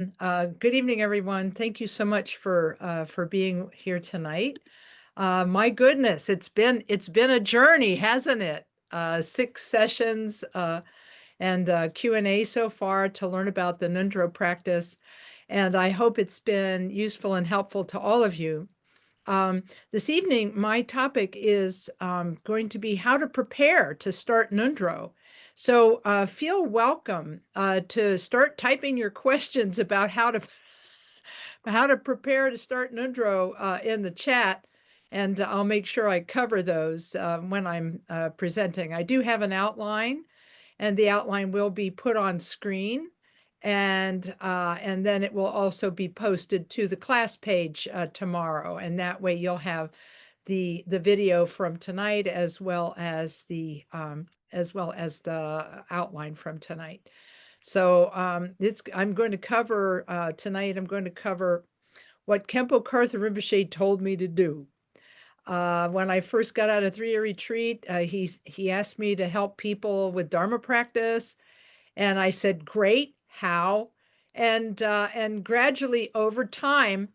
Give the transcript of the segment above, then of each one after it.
Good evening, everyone. Thank you so much for being here tonight. My goodness, it's been a journey, hasn't it? 6 sessions and Q&A so far to learn about the Ngondro practice, and I hope it's been useful and helpful to all of you. This evening, my topic is going to be how to prepare to start Ngondro. So feel welcome to start typing your questions about how to prepare to start Ngondro in the chat, and I'll make sure I cover those when I'm presenting. I do have an outline, and the outline will be put on screen, and then it will also be posted to the class page tomorrow, and that way you'll have the video from tonight as well as the outline from tonight. So I'm going to cover tonight. I'm going to cover what Khenpo Karthar Rinpoche told me to do. When I first got out of 3-year retreat, he asked me to help people with Dharma practice, and I said, "Great, how?" And gradually over time,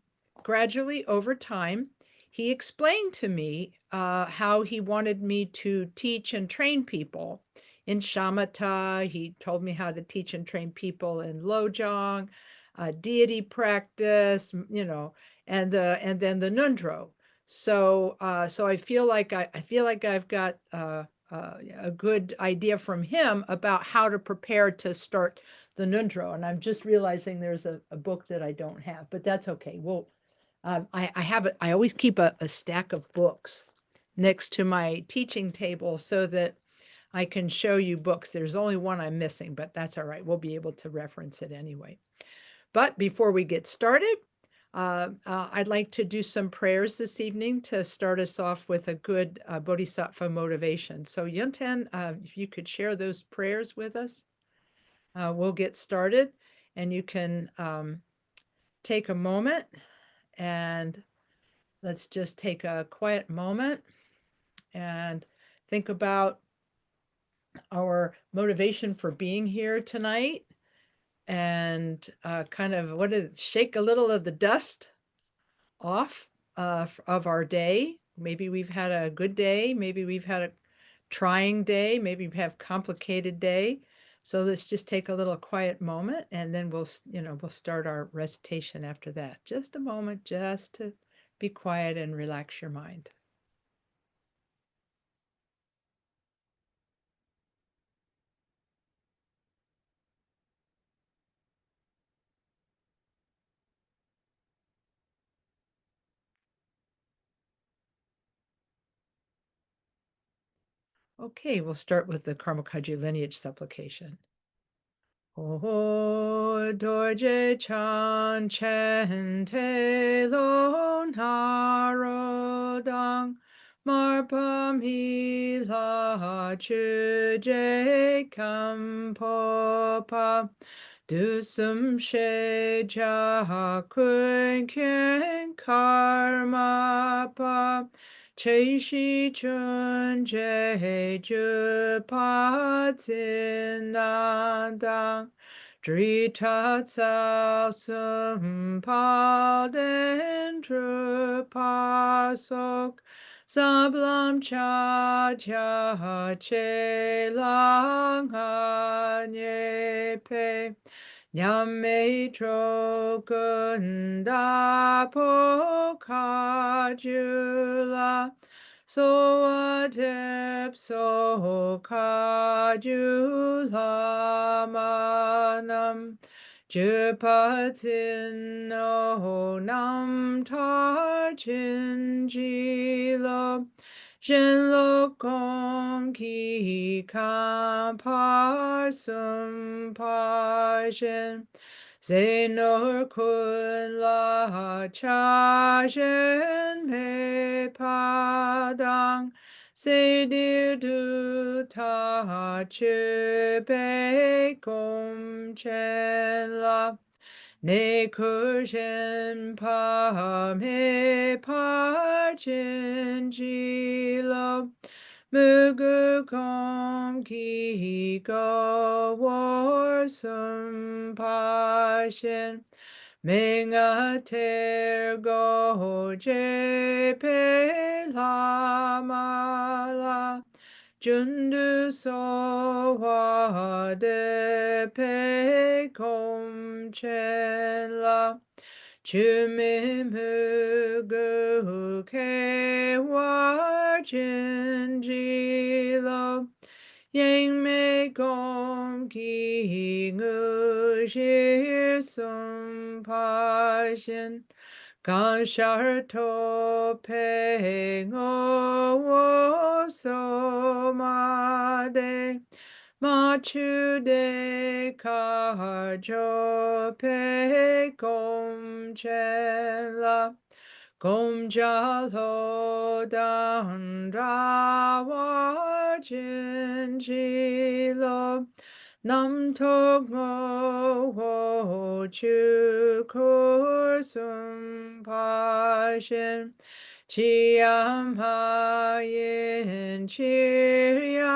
he explained to me how he wanted me to teach and train people in shamatha. He told me how to teach and train people in lojong, deity practice, and then the Ngondro. So I feel like I've got a good idea from him about how to prepare to start the Ngondro. And I'm just realizing there's a book that I don't have, but that's okay. Well, I have it. I always keep a stack of books next to my teaching table so that I can show you books. There's only one I'm missing, but that's all right. We'll be able to reference it anyway. But before we get started, I'd like to do some prayers this evening to start us off with a good Bodhisattva motivation. So Yunten, if you could share those prayers with us, we'll get started. And you can take a moment, and let's just take a quiet moment and think about our motivation for being here tonight, and kind of shake a little of the dust off of our day. Maybe we've had a good day, maybe we've had a trying day, maybe we have complicated day. So let's just take a little quiet moment, and then we'll start our recitation after that. Just a moment, just to be quiet and relax your mind. Okay, we'll start with the Karmakaji lineage supplication. O dorje chan chen te lo narodang marpa mi la chu je kampo pa du sum she ja kun kien karma pa che shi chun je ju pa tin dang Drita tsao sum pa den tru pa sok sablam cha cha che lang ha nye pe nyam me tro kun da po ka ju la so adep so kaju lama nam jupatin no nam tar chin ji lo Jin lo gong ki kan par sum par jin Zay nor kun la cha jen me padang Say dir du ta chu pe gom chen la Ne kur jen pa me par jen ji lo 무구공 기거월순파신 맹아тер고 제페라마라 준두소화대페공첸라 주민무구개와진지로 영매공기의실순파신 강샤토팽어워소마대 마추대 가조페공첸라 곰자로단라와 진실로 남통호주쿨순파신 지암하인 칠양찰와라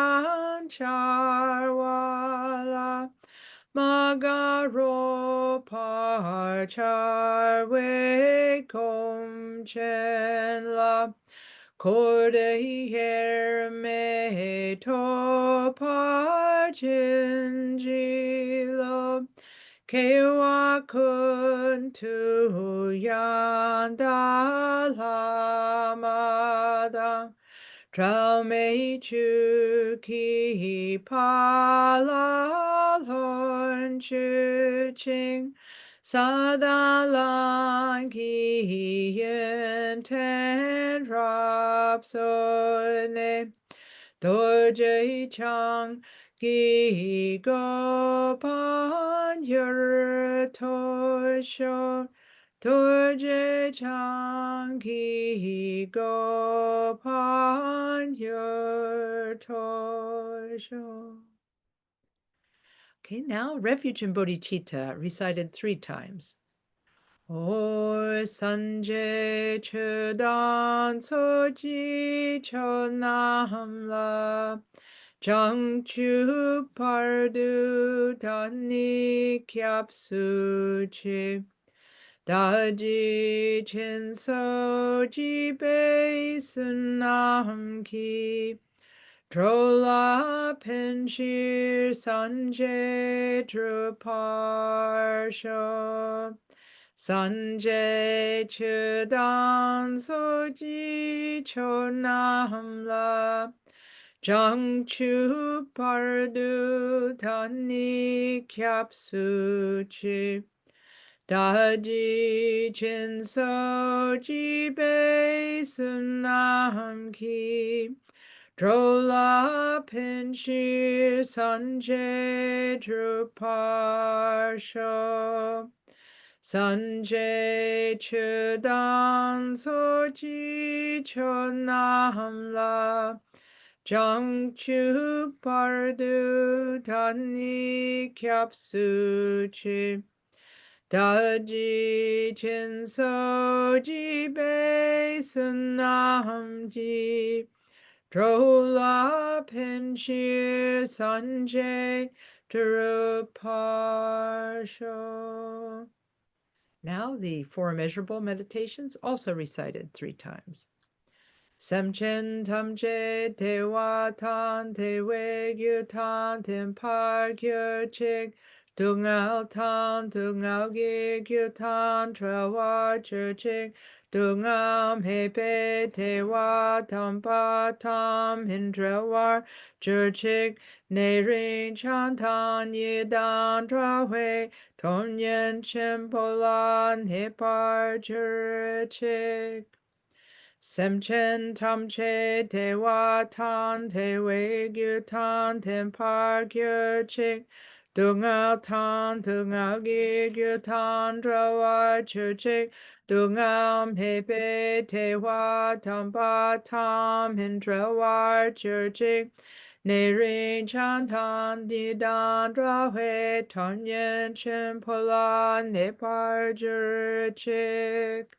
마가로 파찰웨공첸라 고레히엘메토파진지로 개와큰투얀달라마당 traumei chu ki pa la lon chu ching sadalan ki yen ten rap so ne dorje chang ki go pan yer to sho dorje chang ki go pan yer to sho. Okay, now refuge and bodhicitta recited 3 times. Or Sanjay Chudan Soji Chonamla Jangchu Pardu Dani Kyapsuchi Daji Chinsoji Basunamki Drola Penshir Sanjay Druparsha Sanjay Chudan Soji Chonamla Jangchu Pardu Tani Kyapsuchi Daji Chinsoji Basunamki Drola Pinshir Sanjay Druparsha Sanjay Chudan Soji Chonamla Jangchu Pardu Tani Kyapsuchi Daji Chinsoji Basunamji Drola Pinshir Sanjay Druparsha. Now the 4 immeasurable meditations also recited 3 times. Samchen tamche tewa tan tewe gyu tan tempar gyu chik dungao tan dungao gi gyu tan trawa chik dungam hepe tewa tampa tam hindrawar chik nerin chantan yidan trawe tonyen chimpolan hepar chik Semchen tamche tewa tan tewe gyu tan tempar gyu chik dungal tan dungal gi gyu tan drawa chik dungal hepe tewa tampa tam hindrawar chik nerin chantan didan drawe tonyen chimpola nepar chik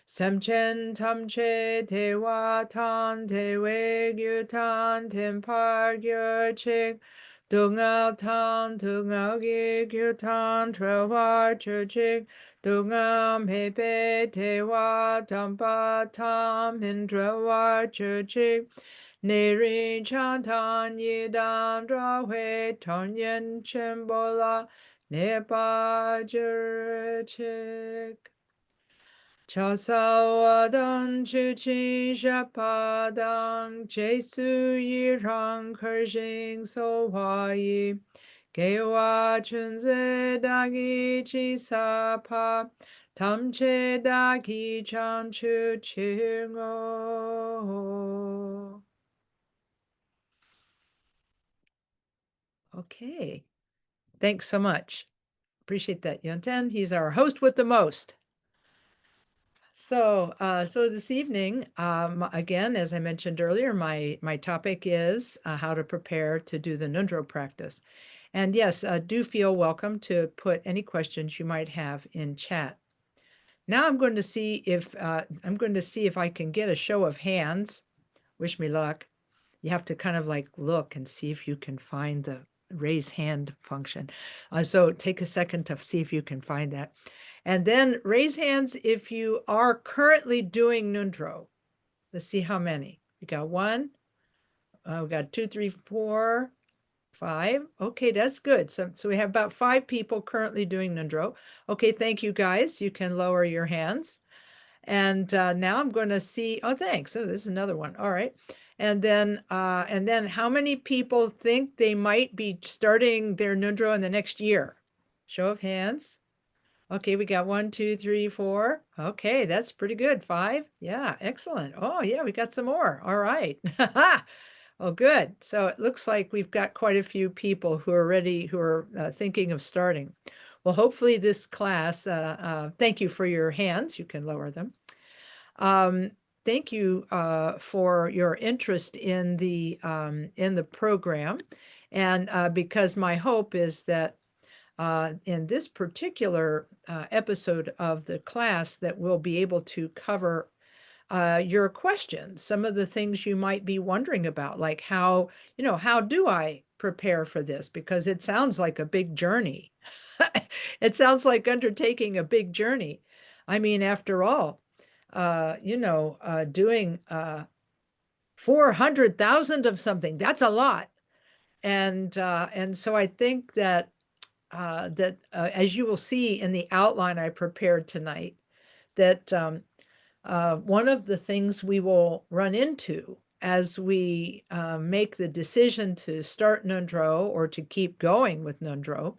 Samchen tamche tewa tan tewe gyutan tempar gyurchik dungao tan dungao gyutan trewa churchik dungam hepe tewa tampa tam hindrewa churchik Neri chantan yidan drawe tonyen chimbola nepa jurchik Chasawadan chuchi shapadang Jesu yirang kershing so hwayi Gewa chunze dagi chisapa Tamche dagi chanchu chingo. Okay. Thanks so much. Appreciate that, Yunten. He's our host with the most. So this evening, again, as I mentioned earlier, my topic is how to prepare to do the Ngondro practice. And yes, do feel welcome to put any questions you might have in chat. Now I'm going to see if I can get a show of hands. Wish me luck. You have to kind of like look and see if you can find the raise hand function. So take a second to see if you can find that. And then raise hands if you are currently doing Ngondro. Let's see how many. We got one. We got 2, 3, 4, 5. Okay, that's good. So we have about 5 people currently doing Ngondro. Okay, thank you guys. You can lower your hands. And now I'm going to see. Oh, thanks. So this is another one. All right. And then how many people think they might be starting their Ngondro in the next year? Show of hands. Okay, we got 1, 2, 3, 4. Okay, that's pretty good. 5. Yeah, excellent. Oh, yeah, we got some more. All right. Oh, good. So it looks like we've got quite a few people who are ready, who are thinking of starting. Well, hopefully this class, thank you for your hands. You can lower them. Thank you for your interest in the program. And because my hope is that in this particular episode of the class that we'll be able to cover your questions, some of the things you might be wondering about, like how do I prepare for this? Because it sounds like a big journey. It sounds like undertaking a big journey. I mean, after all, doing 400,000 of something, that's a lot. And so I think that as you will see in the outline I prepared tonight, that one of the things we will run into as we make the decision to start Ngondro or to keep going with Ngondro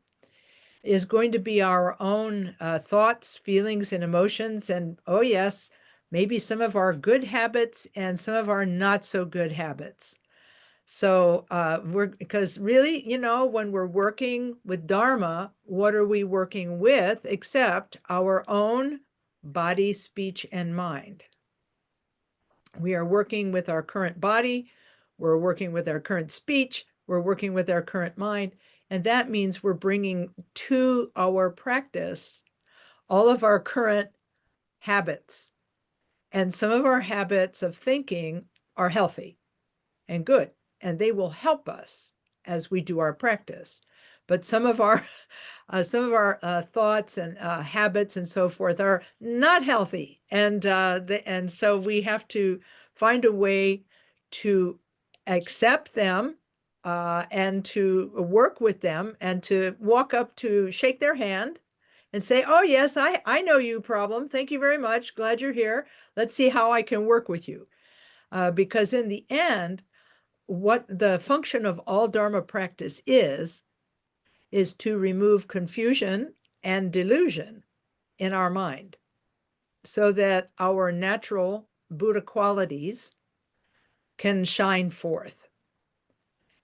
is going to be our own thoughts, feelings, and emotions. And oh, yes, maybe some of our good habits and some of our not so good habits. So because really, when we're working with Dharma, what are we working with except our own body, speech, and mind? We are working with our current body, we're working with our current speech, we're working with our current mind, and that means we're bringing to our practice all of our current habits. And some of our habits of thinking are healthy and good, and they will help us as we do our practice. But some of our thoughts and habits and so forth are not healthy, and so we have to find a way to accept them and to work with them and to walk up to shake their hand and say, oh yes, I know you, problem. Thank you very much. Glad you're here. Let's see how I can work with you. Because in the end, what the function of all Dharma practice is to remove confusion and delusion in our mind so that our natural Buddha qualities can shine forth.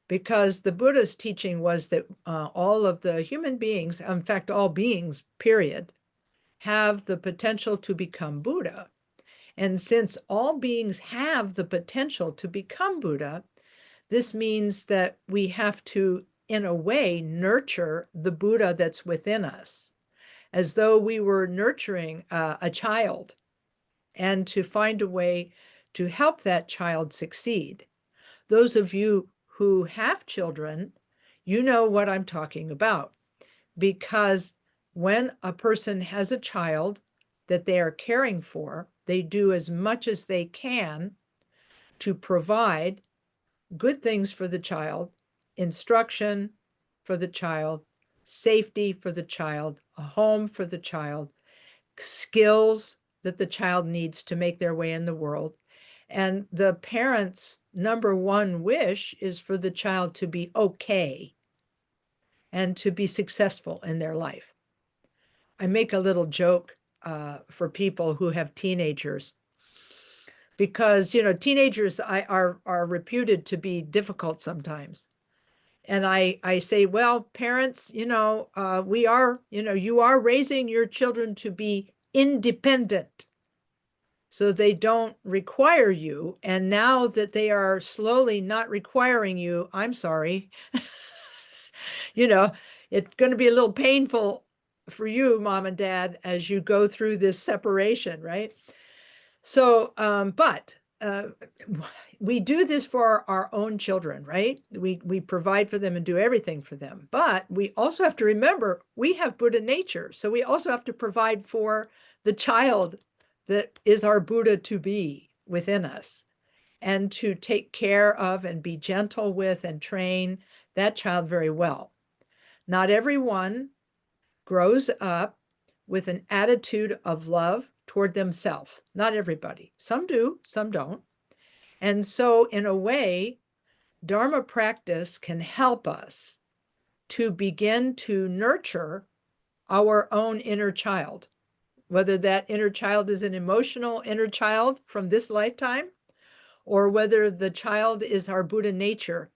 Because the Buddha's teaching was that all of the human beings, in fact, all beings, period, have the potential to become Buddha. And since all beings have the potential to become Buddha, this means that we have to, in a way, nurture the Buddha that's within us, as though we were nurturing a child. and to find a way to help that child succeed. Those of you who have children, you know what I'm talking about, because when a person has a child that they are caring for, they do as much as they can to provide good things for the child, instruction for the child, safety for the child, a home for the child, skills that the child needs to make their way in the world. And the parent's number one wish is for the child to be okay and to be successful in their life. I make a little joke for people who have teenagers, because teenagers are reputed to be difficult sometimes. And I say, well, parents, we are, you are raising your children to be independent, so they don't require you. And now that they are slowly not requiring you, I'm sorry, it's going to be a little painful for you, mom and dad, as you go through this separation, right? So, but we do this for our own children, right? We provide for them and do everything for them. But we also have to remember we have Buddha nature. So we also have to provide for the child that is our Buddha to be within us, and to take care of and be gentle with and train that child very well. Not everyone grows up with an attitude of love toward themselves. Not everybody. Some do, some don't. And so, in a way, Dharma practice can help us to begin to nurture our own inner child, whether that inner child is an emotional inner child from this lifetime, or whether the child is our Buddha nature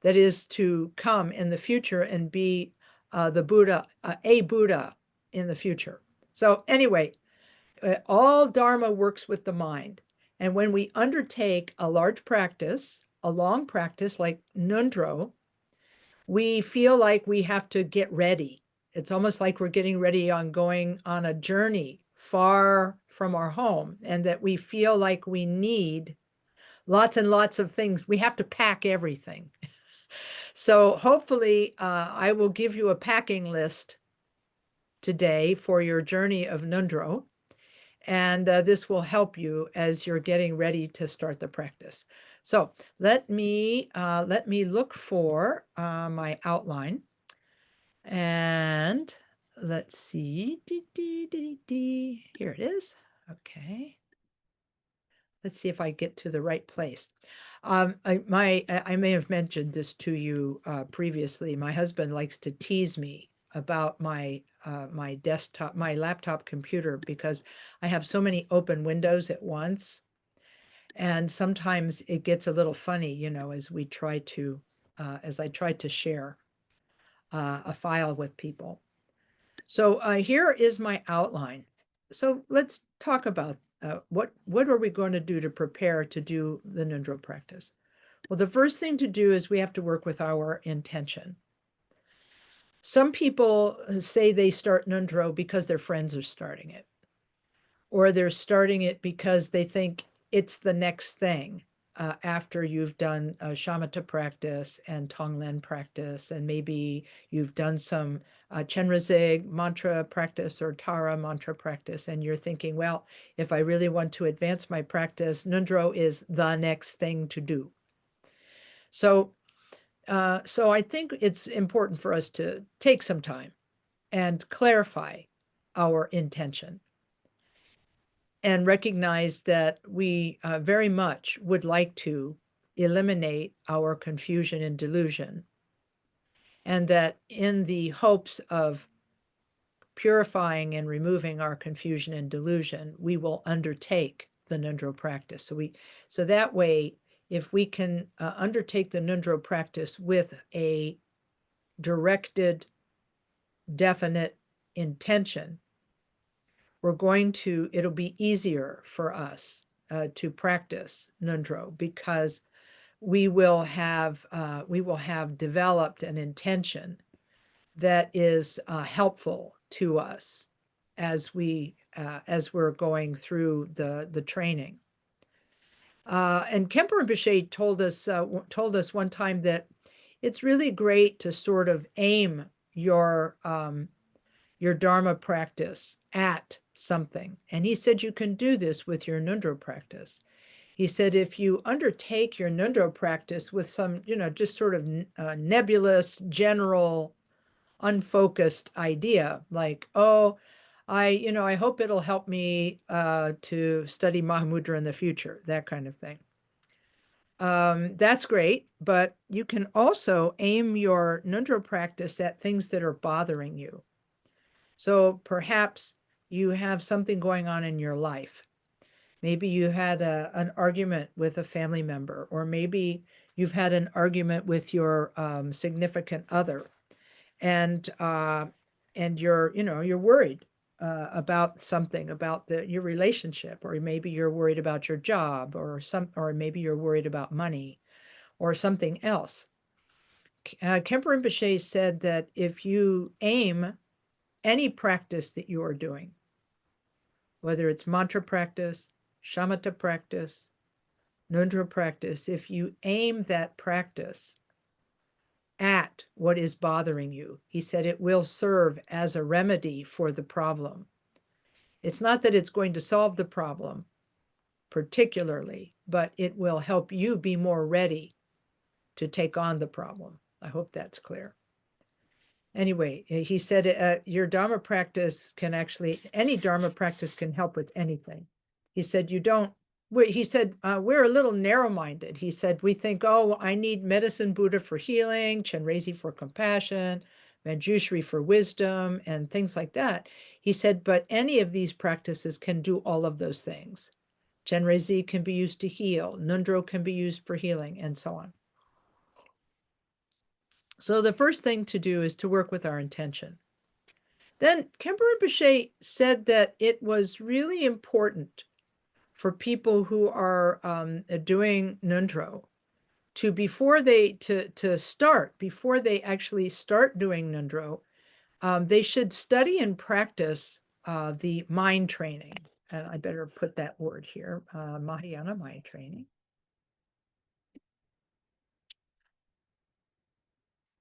that is to come in the future and be the Buddha, a Buddha in the future. So anyway, all Dharma works with the mind. And when we undertake a large practice, a long practice like Ngondro, we feel like we have to get ready. It's almost like we're getting ready on going on a journey far from our home, and that we feel like we need lots and lots of things. We have to pack everything. So hopefully I will give you a packing list today for your journey of Ngondro. And this will help you as you're getting ready to start the practice. So let me look for my outline, and let's see. Here it is. Okay. Let's see if I get to the right place. I may have mentioned this to you previously. My husband likes to tease me about my desktop, my laptop computer, because I have so many open windows at once, and sometimes it gets a little funny, as we try to, as I try to share a file with people. So here is my outline. So let's talk about what are we going to do to prepare to do the Ngondro practice. Well, the first thing to do is we have to work with our intention. Some people say they start Ngondro because their friends are starting it, or they're starting it because they think it's the next thing after you've done shamatha practice and tonglen practice, and maybe you've done some chenrezig mantra practice or tara mantra practice, and you're thinking, well, if I really want to advance my practice, Ngondro is the next thing to do. So I think it's important for us to take some time and clarify our intention, and recognize that we very much would like to eliminate our confusion and delusion, and that in the hopes of purifying and removing our confusion and delusion, we will undertake the Ngondro practice. So that way, if we can undertake the Ngondro practice with a directed, definite intention, it'll be easier for us to practice Ngondro, because we will have developed an intention that is helpful to us as we're going through the training. And Khenpo Rinpoche told us one time that it's really great to sort of aim your Dharma practice at something. And he said you can do this with your Ngondro practice. He said if you undertake your Ngondro practice with some, just sort of nebulous, general, unfocused idea, like, oh, I hope it'll help me to study Mahamudra in the future, that kind of thing. That's great, but you can also aim your Ngondro practice at things that are bothering you. So perhaps you have something going on in your life. Maybe you had an argument with a family member, or maybe you've had an argument with your significant other, and you're worried about something about your relationship, or maybe you're worried about your job, or maybe you're worried about money, or something else. Khenpo Rinpoche said that if you aim any practice that you are doing, whether it's mantra practice, shamatha practice, Ngondro practice, if you aim that practice at what is bothering you, he said it will serve as a remedy for the problem. It's not that it's going to solve the problem particularly, but it will help you be more ready to take on the problem. I hope that's clear. Anyway, he said your Dharma practice can any Dharma practice can help with anything. He said we're a little narrow-minded. He said we think, oh, I need medicine Buddha for healing, Chenrezig for compassion, Manjushri for wisdom, and things like that. He said, but any of these practices can do all of those things. Chenrezig can be used to heal, Ngondro can be used for healing, and so on. So the first thing to do is to work with our intention. Then Khenpo Rinpoche said that it was really important for people who are doing Ngondro before they actually start doing Ngondro, they should study and practice the mind training. And I better put that word here, Mahayana mind training,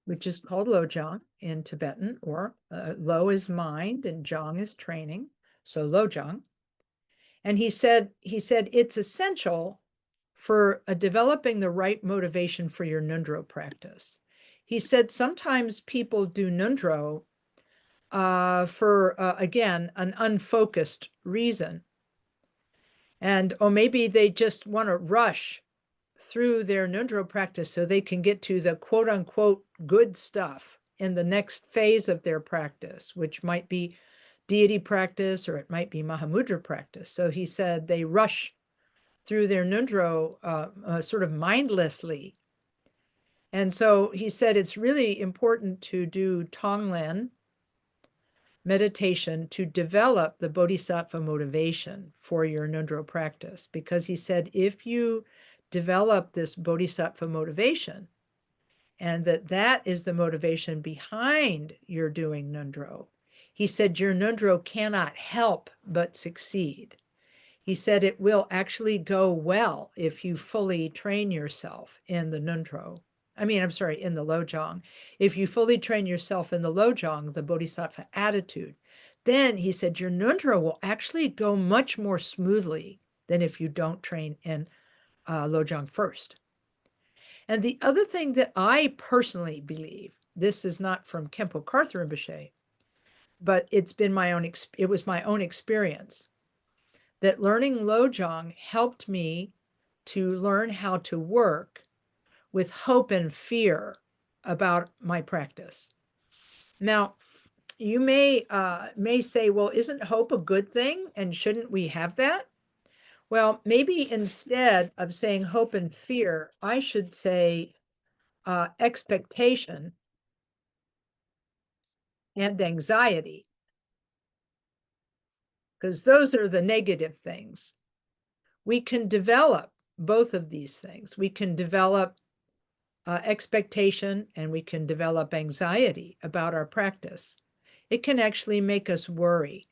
which is called Lojong in Tibetan, or Lo is mind and Jong is training, so Lojong. And he said it's essential for developing the right motivation for your Ngondro practice. He said sometimes people do Ngondro for, again, an unfocused reason. And, or maybe they just want to rush through their Ngondro practice so they can get to the quote unquote good stuff in the next phase of their practice, which might be deity practice or it might be Mahamudra practice. So he said they rush through their Ngondro sort of mindlessly. And so he said it's really important to do Tonglen meditation to develop the bodhisattva motivation for your Ngondro practice, because he said if you develop this bodhisattva motivation, and that is the motivation behind your doing Ngondro, he said your Ngondro cannot help but succeed. He said it will actually go well if you fully train yourself in the Ngondro. In the Lojong. If you fully train yourself in the Lojong, the bodhisattva attitude, then he said your Ngondro will actually go much more smoothly than if you don't train in Lojong first. And the other thing that I personally believe, this is not from Khenpo Karthar Rinpoche, but it was my own experience, that learning Lojong helped me to learn how to work with hope and fear about my practice. Now, you may say, well, isn't hope a good thing? And shouldn't we have that? Well, maybe instead of saying hope and fear, I should say expectation and anxiety, because those are the negative things. We can develop both of these things. We can develop expectation and we can develop anxiety about our practice. It can actually make us worry.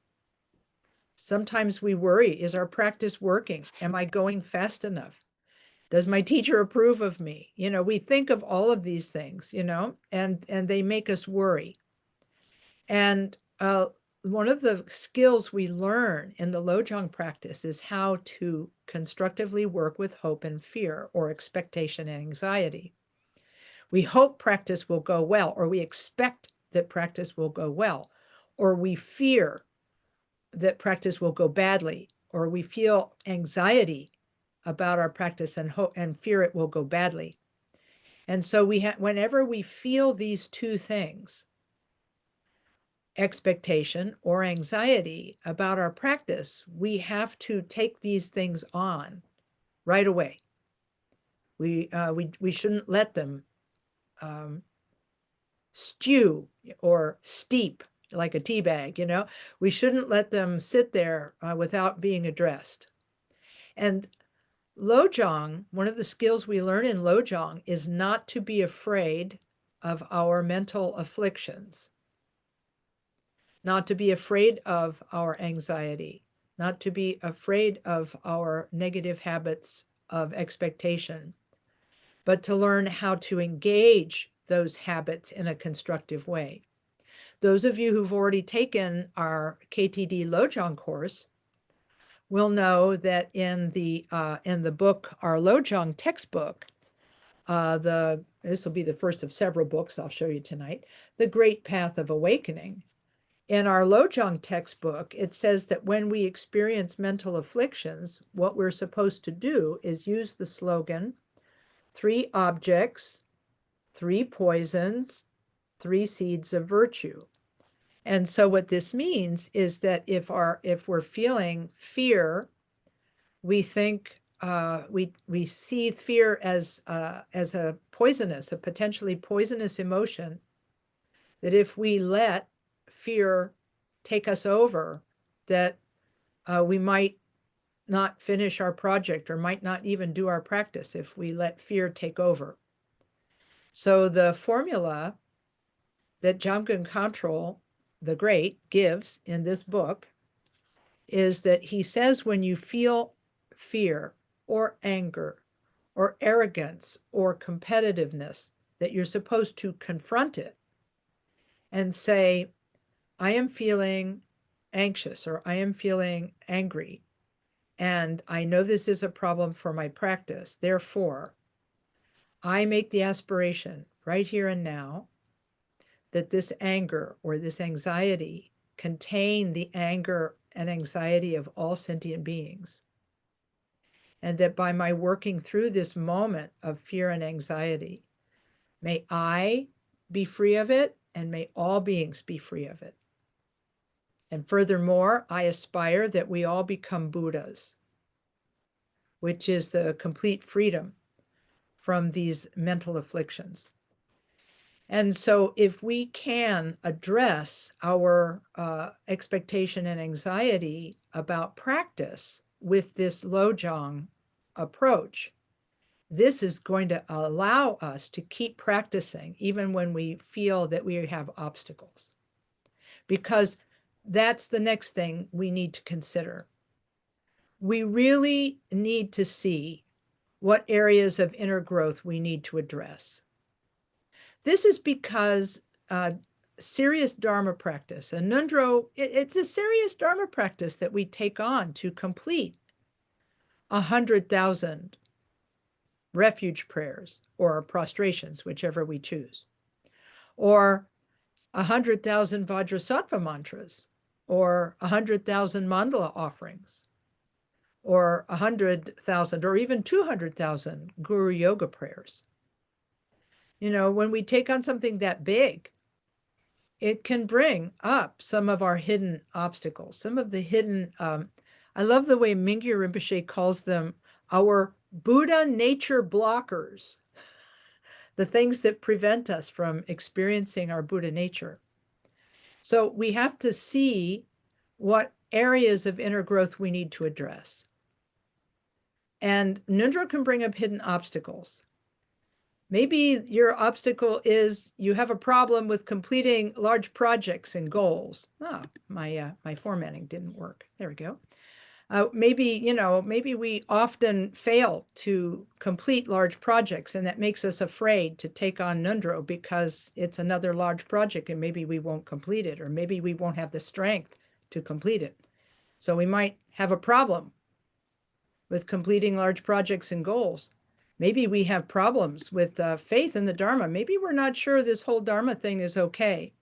Sometimes we worry, is our practice working? Am I going fast enough? Does my teacher approve of me? We think of all of these things, and they make us worry. And one of the skills we learn in the Lojong practice is how to constructively work with hope and fear, or expectation and anxiety. We hope practice will go well, or we expect that practice will go well, or we fear that practice will go badly, or we feel anxiety about our practice and hope and fear it will go badly. And so whenever we feel these two things, expectation or anxiety about our practice, we have to take these things on right away. We shouldn't let them stew or steep like a tea bag. We shouldn't let them sit there without being addressed. And Lojong, one of the skills we learn in Lojong is not to be afraid of our mental afflictions, not to be afraid of our anxiety, not to be afraid of our negative habits of expectation, but to learn how to engage those habits in a constructive way. Those of you who've already taken our KTD Lojong course will know that in the book, our Lojong textbook, this will be the first of several books I'll show you tonight, The Great Path of Awakening. In our Lojong textbook, it says that when we experience mental afflictions, what we're supposed to do is use the slogan, 3 objects, 3 poisons, 3 seeds of virtue. And so what this means is that if we're feeling fear, we think we see fear as a potentially poisonous emotion, that if we let fear take us over, that we might not finish our project or might not even do our practice if we let fear take over. So the formula that Jamgon Khantrul the Great gives in this book is that he says when you feel fear or anger or arrogance or competitiveness, that you're supposed to confront it and say, I am feeling anxious, or I am feeling angry, and I know this is a problem for my practice. Therefore, I make the aspiration right here and now that this anger or this anxiety contain the anger and anxiety of all sentient beings. And that by my working through this moment of fear and anxiety, may I be free of it, and may all beings be free of it. And furthermore, I aspire that we all become Buddhas, which is the complete freedom from these mental afflictions. And so if we can address our expectation and anxiety about practice with this Lojong approach, this is going to allow us to keep practicing even when we feel that we have obstacles, because that's the next thing we need to consider. We really need to see what areas of inner growth we need to address. This is because serious Dharma practice, and Ngondro, it's a serious Dharma practice that we take on to complete 100,000 refuge prayers or prostrations, whichever we choose, or 100,000 Vajrasattva mantras, or 100,000 mandala offerings, or 100,000 or even 200,000 Guru Yoga prayers. When we take on something that big, it can bring up some of our hidden obstacles, some of the hidden, I love the way Mingyur Rinpoche calls them, our Buddha nature blockers, the things that prevent us from experiencing our Buddha nature. So we have to see what areas of inner growth we need to address. And Ngondro can bring up hidden obstacles. Maybe your obstacle is you have a problem with completing large projects and goals. Ah, my formatting didn't work. There we go. Maybe we often fail to complete large projects, and that makes us afraid to take on Ngondro because it's another large project and maybe we won't complete it, or maybe we won't have the strength to complete it. So we might have a problem with completing large projects and goals. Maybe we have problems with faith in the Dharma. Maybe we're not sure this whole Dharma thing is okay.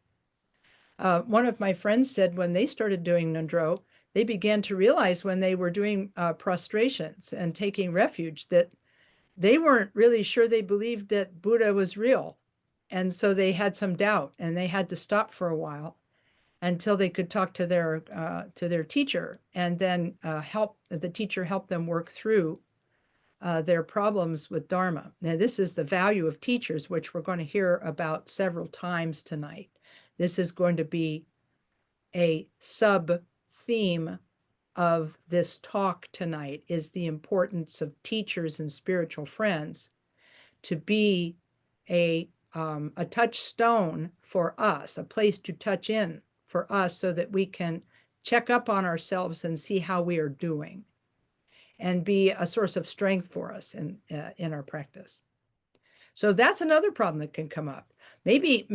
One of my friends said when they started doing Ngondro, they began to realize when they were doing prostrations and taking refuge that they weren't really sure they believed that Buddha was real. And so they had some doubt and they had to stop for a while until they could talk to their teacher, and then the teacher help them work through their problems with Dharma. Now, this is the value of teachers, which we're going to hear about several times tonight. This is going to be a sub-theme of this talk tonight, is the importance of teachers and spiritual friends to be a touchstone for us, a place to touch in for us so that we can check up on ourselves and see how we are doing and be a source of strength for us in our practice. So that's another problem that can come up. Maybe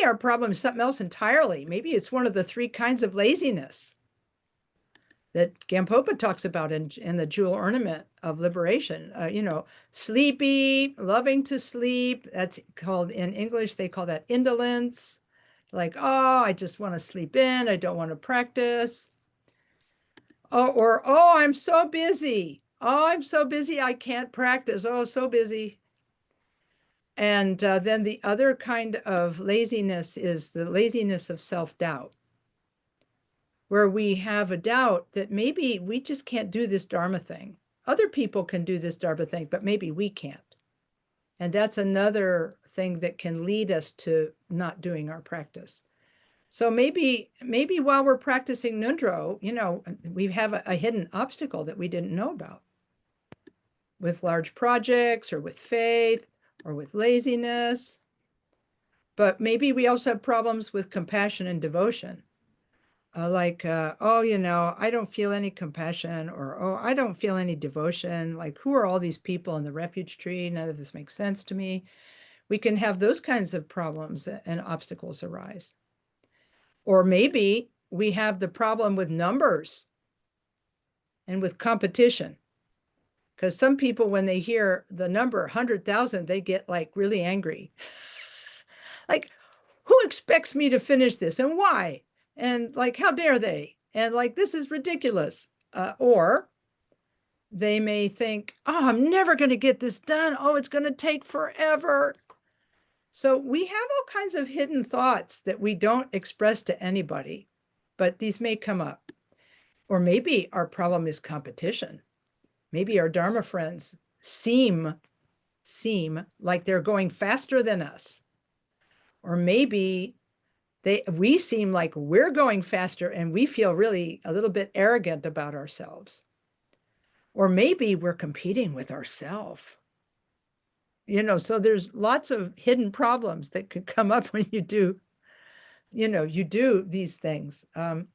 our problem is something else entirely. Maybe it's one of the 3 kinds of laziness that Gampopa talks about in the Jewel Ornament of Liberation. Sleepy, loving to sleep. That's called, in English, they call that indolence. Like, oh, I just want to sleep in. I don't want to practice. Oh, I'm so busy. Oh, I'm so busy. I can't practice. Oh, so busy. And then the other kind of laziness is the laziness of self-doubt, where we have a doubt that maybe we just can't do this Dharma thing. Other people can do this Dharma thing, but maybe we can't. And that's another thing that can lead us to not doing our practice. So maybe while we're practicing Ngondro, we have a hidden obstacle that we didn't know about with large projects or with faith or with laziness. But maybe we also have problems with compassion and devotion. I don't feel any compassion, or, oh, I don't feel any devotion. Like, who are all these people in the refuge tree? None of this makes sense to me. We can have those kinds of problems and obstacles arise. Or maybe we have the problem with numbers and with competition. Because some people, when they hear the number 100,000, they get like really angry. Like, who expects me to finish this and why? And like, how dare they? And like, this is ridiculous. Or they may think, oh, I'm never going to get this done. Oh, it's going to take forever. So we have all kinds of hidden thoughts that we don't express to anybody, but these may come up. Or maybe our problem is competition. Maybe our Dharma friends seem like they're going faster than us. Or maybe we seem like we're going faster and we feel really a little bit arrogant about ourselves. Or maybe we're competing with ourselves. So there's lots of hidden problems that could come up when you do these things. Khenpo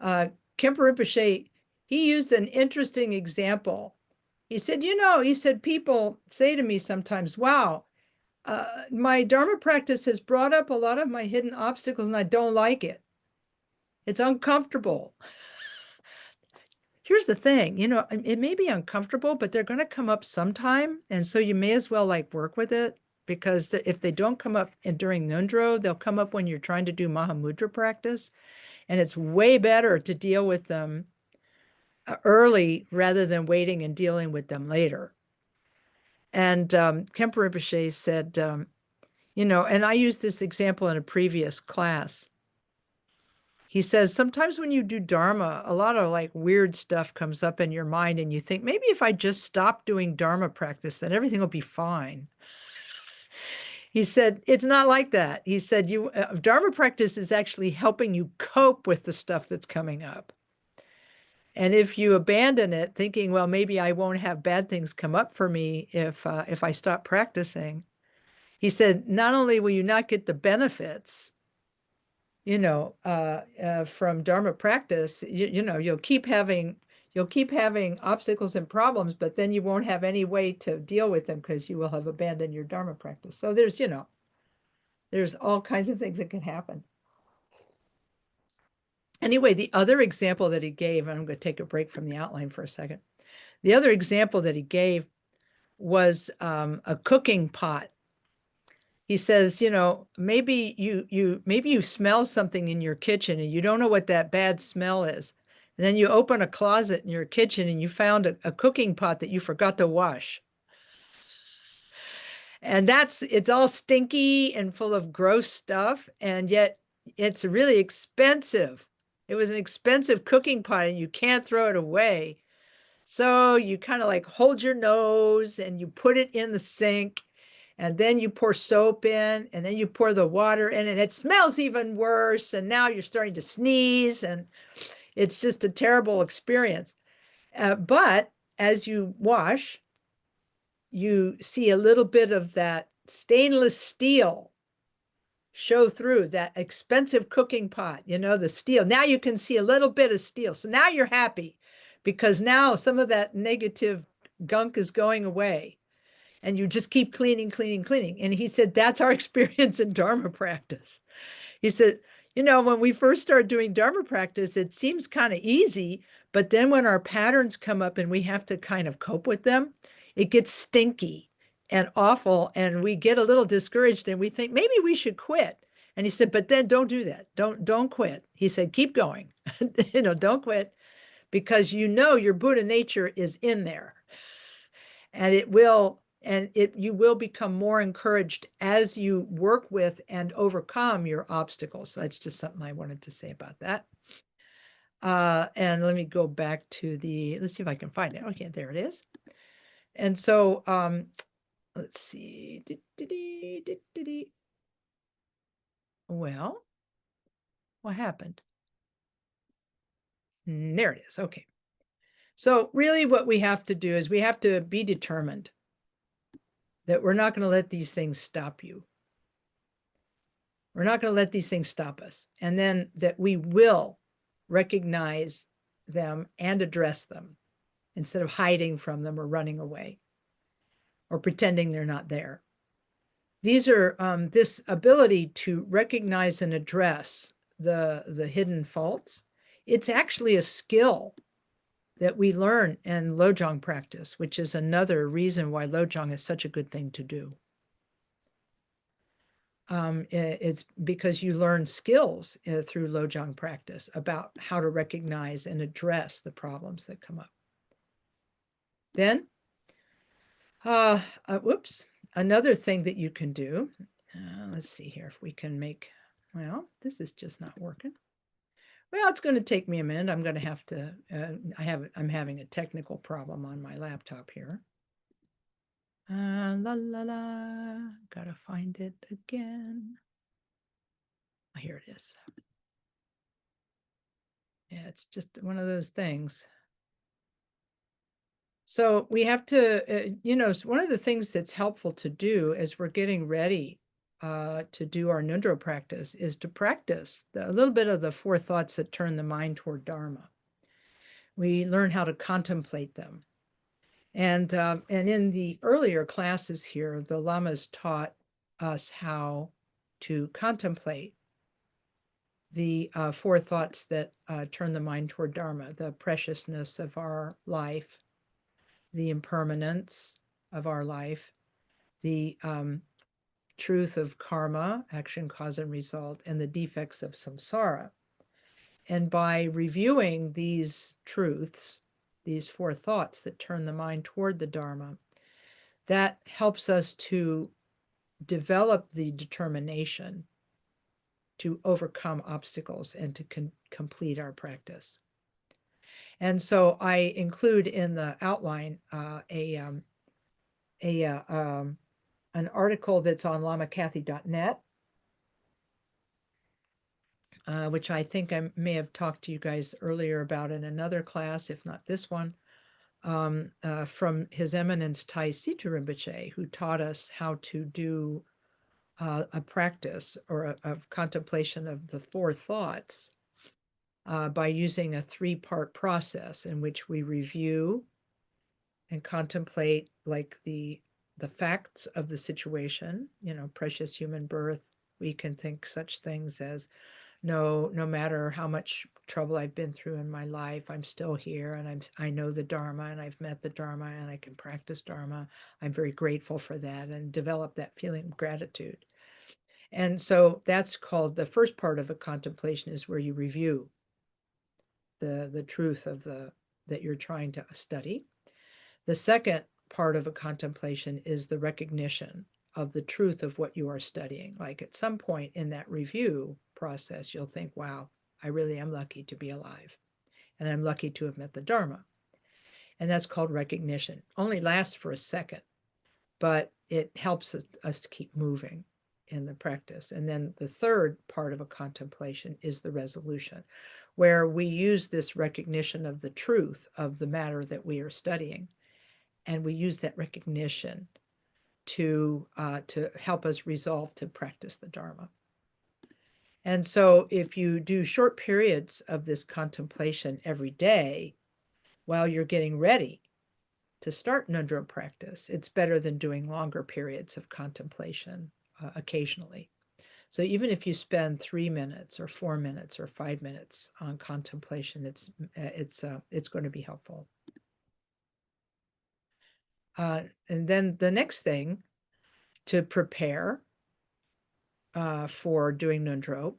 Rinpoche, he used an interesting example. He said, people say to me sometimes, wow, my Dharma practice has brought up a lot of my hidden obstacles and I don't like it. It's uncomfortable. Here's the thing, it may be uncomfortable, but they're going to come up sometime. And so you may as well work with it, because if they don't come up during Ngondro, they'll come up when you're trying to do Mahamudra practice. And it's way better to deal with them early rather than waiting and dealing with them later. And Khenpo Rinpoche said, and I used this example in a previous class. He says, sometimes when you do Dharma, a lot of weird stuff comes up in your mind and you think, maybe if I just stop doing Dharma practice, then everything will be fine. He said, it's not like that. He said, Dharma practice is actually helping you cope with the stuff that's coming up. And if you abandon it thinking, well, maybe I won't have bad things come up for me if I stop practicing, he said, not only will you not get the benefits, from Dharma practice, you'll keep having obstacles and problems, but then you won't have any way to deal with them because you will have abandoned your Dharma practice. So there's all kinds of things that can happen. Anyway, the other example that he gave, and I'm going to take a break from the outline for a second. The other example that he gave was a cooking pot. He says, maybe you smell something in your kitchen and you don't know what that bad smell is. And then you open a closet in your kitchen and you found a cooking pot that you forgot to wash. And it's all stinky and full of gross stuff, and yet it's really expensive. It was an expensive cooking pot and you can't throw it away. So you kind of like hold your nose and you put it in the sink, and then you pour soap in, and then you pour the water in, and it smells even worse. And now you're starting to sneeze, and it's just a terrible experience. But as you wash, you see a little bit of that stainless steel show through that expensive cooking pot, the steel. Now you can see a little bit of steel. So now you're happy because now some of that negative gunk is going away, and you just keep cleaning, cleaning, cleaning. And he said, that's our experience in Dharma practice. He said, when we first start doing Dharma practice, it seems kind of easy, but then when our patterns come up and we have to kind of cope with them, it gets stinky and awful, and we get a little discouraged and we think maybe we should quit. And he said, but then don't do that. Don't quit. He said, keep going. Don't quit, because your Buddha nature is in there, and you will become more encouraged as you work with and overcome your obstacles. So that's just something I wanted to say about that. And let me go back to let's see if I can find it. Okay, there it is. And so let's see. Well, what happened? There it is. Okay. So really what we have to do is we have to be determined that we're not going to let these things stop you. We're not going to let these things stop us. And then that we will recognize them and address them instead of hiding from them or running away or pretending they're not there. These are this ability to recognize and address the hidden faults. It's actually a skill that we learn in Lojong practice, which is another reason why Lojong is such a good thing to do. It's because you learn skills through Lojong practice about how to recognize and address the problems that come up. Then, another thing that you can do, let's see here if we can well, this is just not working. Well, it's going to take me a minute. I'm going to have to, I'm having a technical problem on my laptop here. Gotta find it again. Here it is. Yeah, it's just one of those things. So we have to, one of the things that's helpful to do as we're getting ready to do our Ngondro practice is to practice a little bit of the 4 thoughts that turn the mind toward Dharma. We learn how to contemplate them. And in the earlier classes here, the Lamas taught us how to contemplate the 4 thoughts that turn the mind toward Dharma: the preciousness of our life, the impermanence of our life, the truth of karma, action, cause, and result, and the defects of samsara. And by reviewing these truths, these 4 thoughts that turn the mind toward the Dharma, that helps us to develop the determination to overcome obstacles and to complete our practice. And so I include in the outline an article that's on lamakathy.net which I think I may have talked to you guys earlier about in another class, if not this one, from His Eminence Tai Situ Rinpoche, who taught us how to do a practice or a contemplation of the four thoughts by using a three-part process in which we review and contemplate like the facts of the situation, precious human birth. We can think such things as no matter how much trouble I've been through in my life, I'm still here and I know the Dharma and I've met the Dharma and I can practice Dharma. I'm very grateful for that and develop that feeling of gratitude. And so that's called the first part of a contemplation, is where you review the truth of the that you're trying to study. The second part of a contemplation is the recognition of the truth of what you are studying. Like at some point in that review process, you'll think, wow, I really am lucky to be alive. And I'm lucky to have met the Dharma. And that's called recognition. Only lasts for a second, but it helps us to keep moving in the practice. And then the third part of a contemplation is the resolution, where we use this recognition of the truth of the matter that we are studying. And we use that recognition to help us resolve to practice the Dharma. And so if you do short periods of this contemplation every day while you're getting ready to start Ngondro practice, it's better than doing longer periods of contemplation occasionally. So even if you spend 3 minutes or 4 minutes or 5 minutes on contemplation, it's going to be helpful. And then the next thing to prepare for doing Ngondro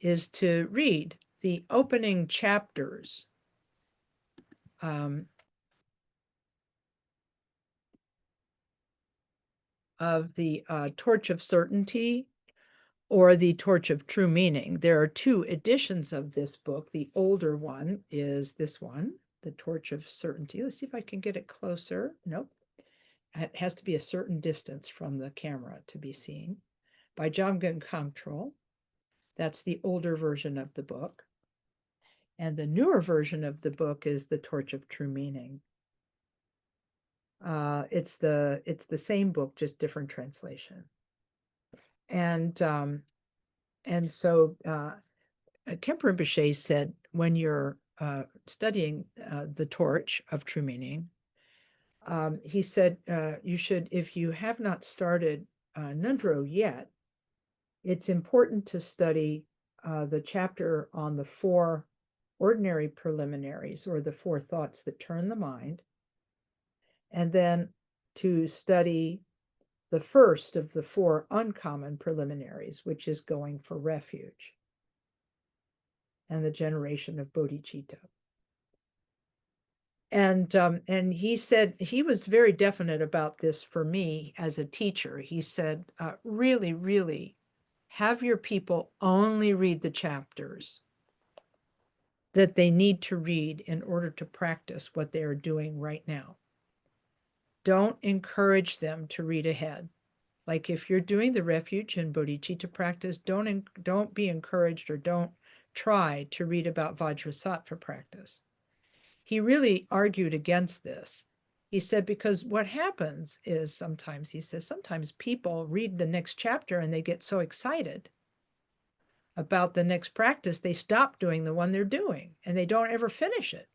is to read the opening chapters of the Torch of Certainty or the Torch of True Meaning. There are two editions of this book. The older one is this one, the Torch of Certainty. Let's see if I can get it closer. Nope. It has to be a certain distance from the camera to be seen, by Jamgon Kongtrul. That's the older version of the book. And the newer version of the book is the Torch of True Meaning. It's the same book, just different translation. And so Khenpo Rinpoche said, when you're studying the Torch of True Meaning, he said you should, if you have not started Ngondro yet, it's important to study the chapter on the four ordinary preliminaries, or the four thoughts that turn the mind, and then to study the first of the four uncommon preliminaries, which is going for refuge and the generation of bodhicitta. And he said, he was very definite about this for me as a teacher. He said, really, really have your people only read the chapters that they need to read in order to practice what they are doing right now. Don't encourage them to read ahead. Like if you're doing the refuge and bodhicitta practice, don't be encouraged, or don't try to read about Vajrasattva practice. He really argued against this. He said, because what happens is sometimes, he says, sometimes people read the next chapter and they get so excited about the next practice, they stop doing the one they're doing and they don't ever finish it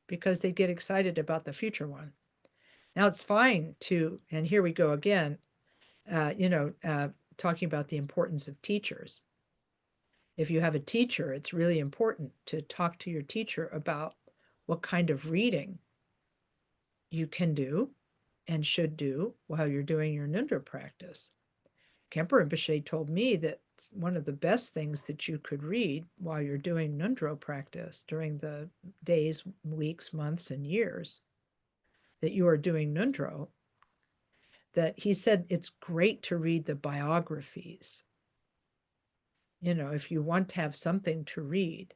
because they get excited about the future one. Now it's fine to, and here we go again, talking about the importance of teachers. If you have a teacher, it's really important to talk to your teacher about what kind of reading you can do and should do while you're doing your Ngondro practice. Khenpo Rinpoche told me that one of the best things that you could read while you're doing Ngondro practice during the days, weeks, months, and years that you are doing Ngondro, that he said it's great to read the biographies. If you want to have something to read,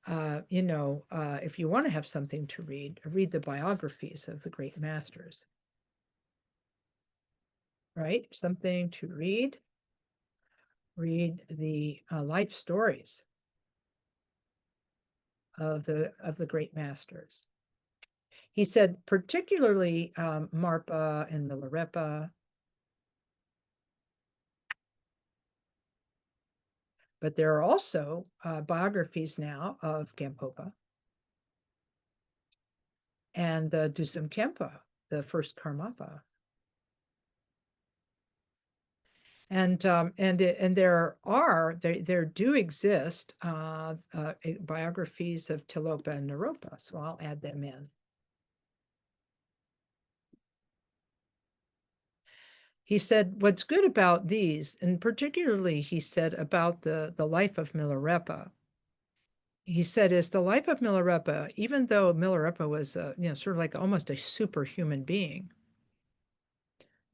if you want to have something to read the biographies of the great masters, right? Something to read. read the life stories of the great masters. He said, particularly Marpa and Milarepa, but there are also biographies now of Gampopa and the Dusum Kempa, the first Karmapa. And there do exist biographies of Tilopa and Naropa, so I'll add them in. He said, what's good about these, and particularly he said about the life of Milarepa, he said, is the life of Milarepa, even though Milarepa was, sort of like almost a superhuman being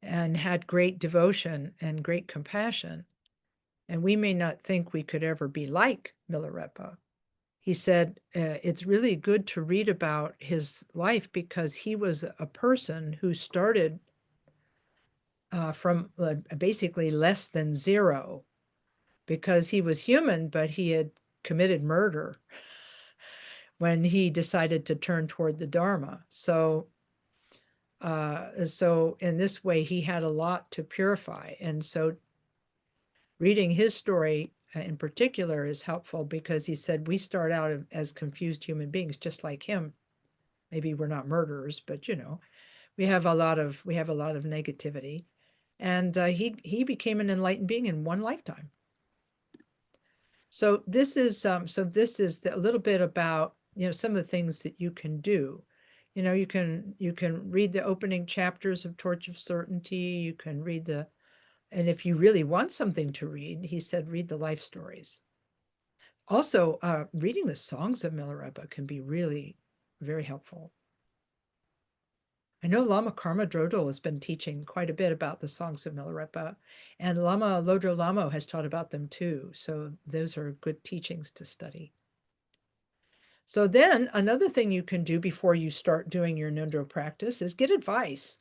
and had great devotion and great compassion, and we may not think we could ever be like Milarepa. He said, it's really good to read about his life because he was a person who started from basically less than zero because he was human, but he had committed murder when he decided to turn toward the Dharma. So in this way, he had a lot to purify. And so reading his story in particular is helpful because he said, we start out as confused human beings, just like him. Maybe we're not murderers, but we have a lot of negativity. And he became an enlightened being in one lifetime. So this is a little bit about some of the things that you can do. You can read the opening chapters of Torch of Certainty. You can read and if you really want something to read, he said, read the life stories. Also, reading the songs of Milarepa can be really very helpful. I know Lama Karma Drodol has been teaching quite a bit about the songs of Milarepa, and Lama Lodro Lamo has taught about them too. So those are good teachings to study. So then another thing you can do before you start doing your Ngondro practice is get advice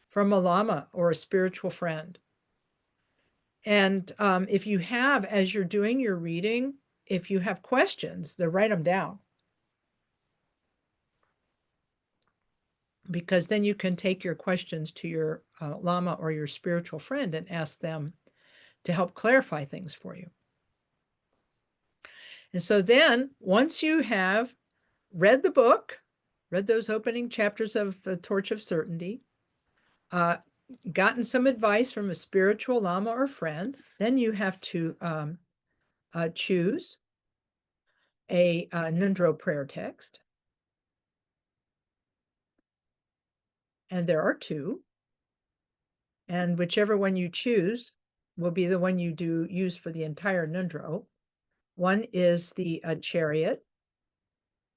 from a Lama or a spiritual friend. And if you have, as you're doing your reading, if you have questions, then write them down. Because then you can take your questions to your Lama or your spiritual friend and ask them to help clarify things for you. And so then once you have read the book, read those opening chapters of the Torch of Certainty, gotten some advice from a spiritual Lama or friend, then you have to choose a Ngondro prayer text. And there are two. And whichever one you choose will be the one you use for the entire Ngondro. One is the chariot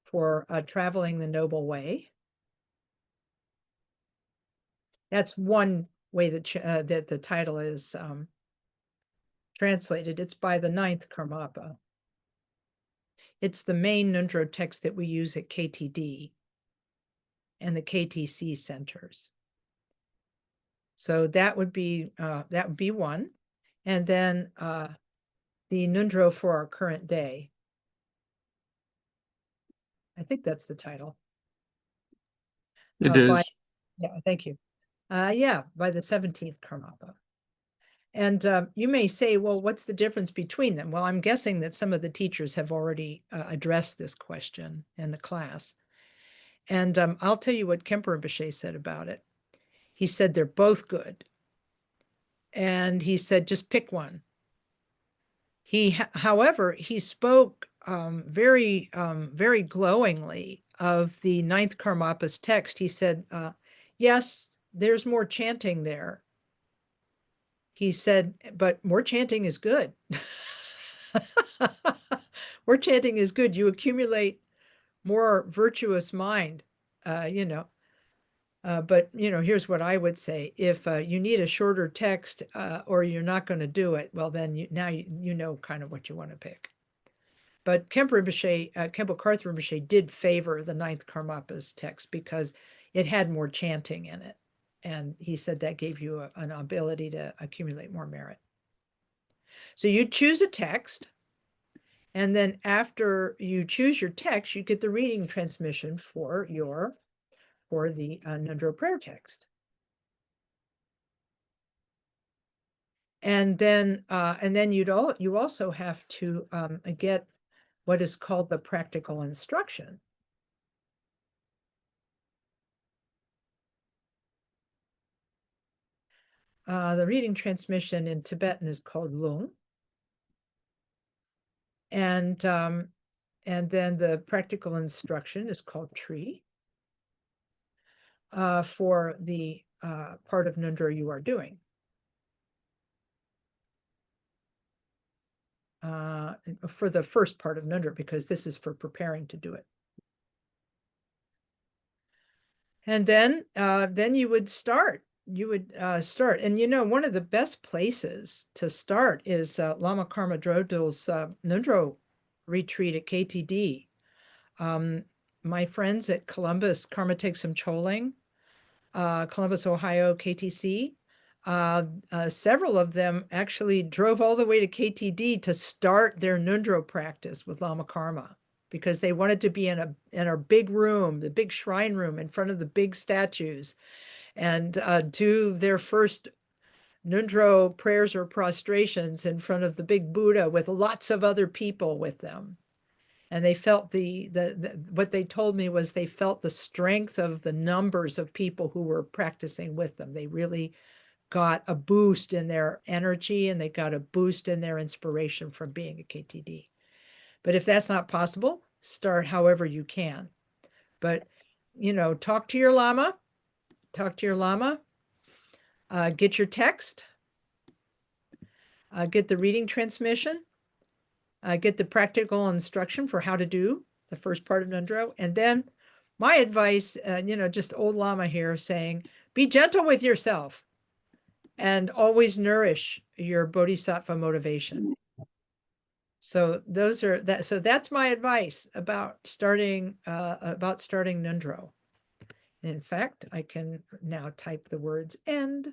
for traveling the noble way. That's one way that the title is translated. It's by the 9th Karmapa. It's the main Ngondro text that we use at KTD and the KTC centers. So that would be one. And then the Ngondro for our current day. I think that's the title. It is. Yeah, thank you. Yeah, by the 17th Karmapa. And you may say, well, what's the difference between them? Well, I'm guessing that some of the teachers have already addressed this question in the class. And I'll tell you what Kemper Rinpoche said about it. He said they're both good. And he said, just pick one. However, he spoke very glowingly of the 9th Karmapa's text. He said, yes, there's more chanting there. He said, but more chanting is good. More chanting is good. You accumulate more virtuous mind, but here's what I would say. If you need a shorter text or you're not going to do it, well, then now you know kind of what you want to pick. But Kempo Karthar Rinpoche did favor the 9th Karmapa's text because it had more chanting in it. And he said that gave you an ability to accumulate more merit. So you choose a text, and then after you choose your text, you get the reading transmission for the Ngondro prayer text. And then you also have to get what is called the practical instruction. The reading transmission in Tibetan is called lung. And then the practical instruction is called tri for the part of Ngondro you are doing. For the first part of Ngondro, because this is for preparing to do it. And then you would start. You would start. And one of the best places to start is Lama Karma Drodul's Ngondro retreat at KTD. My friends at Columbus, Karma Takes Some Choling, Columbus, Ohio, KTC, several of them actually drove all the way to KTD to start their Ngondro practice with Lama Karma, because they wanted to be in a big room, the big shrine room in front of the big statues, and do their first Ngondro prayers or prostrations in front of the big Buddha with lots of other people with them. And they felt what they told me was they felt the strength of the numbers of people who were practicing with them. They really got a boost in their energy, and they got a boost in their inspiration from being a KTD. But if that's not possible, start however you can. But, talk to your Lama, get your text, get the reading transmission, get the practical instruction for how to do the first part of Ngondro. And then my advice, just old Lama here saying, be gentle with yourself and always nourish your bodhisattva motivation. So that's my advice about starting Ngondro. In fact, I can now type the words end.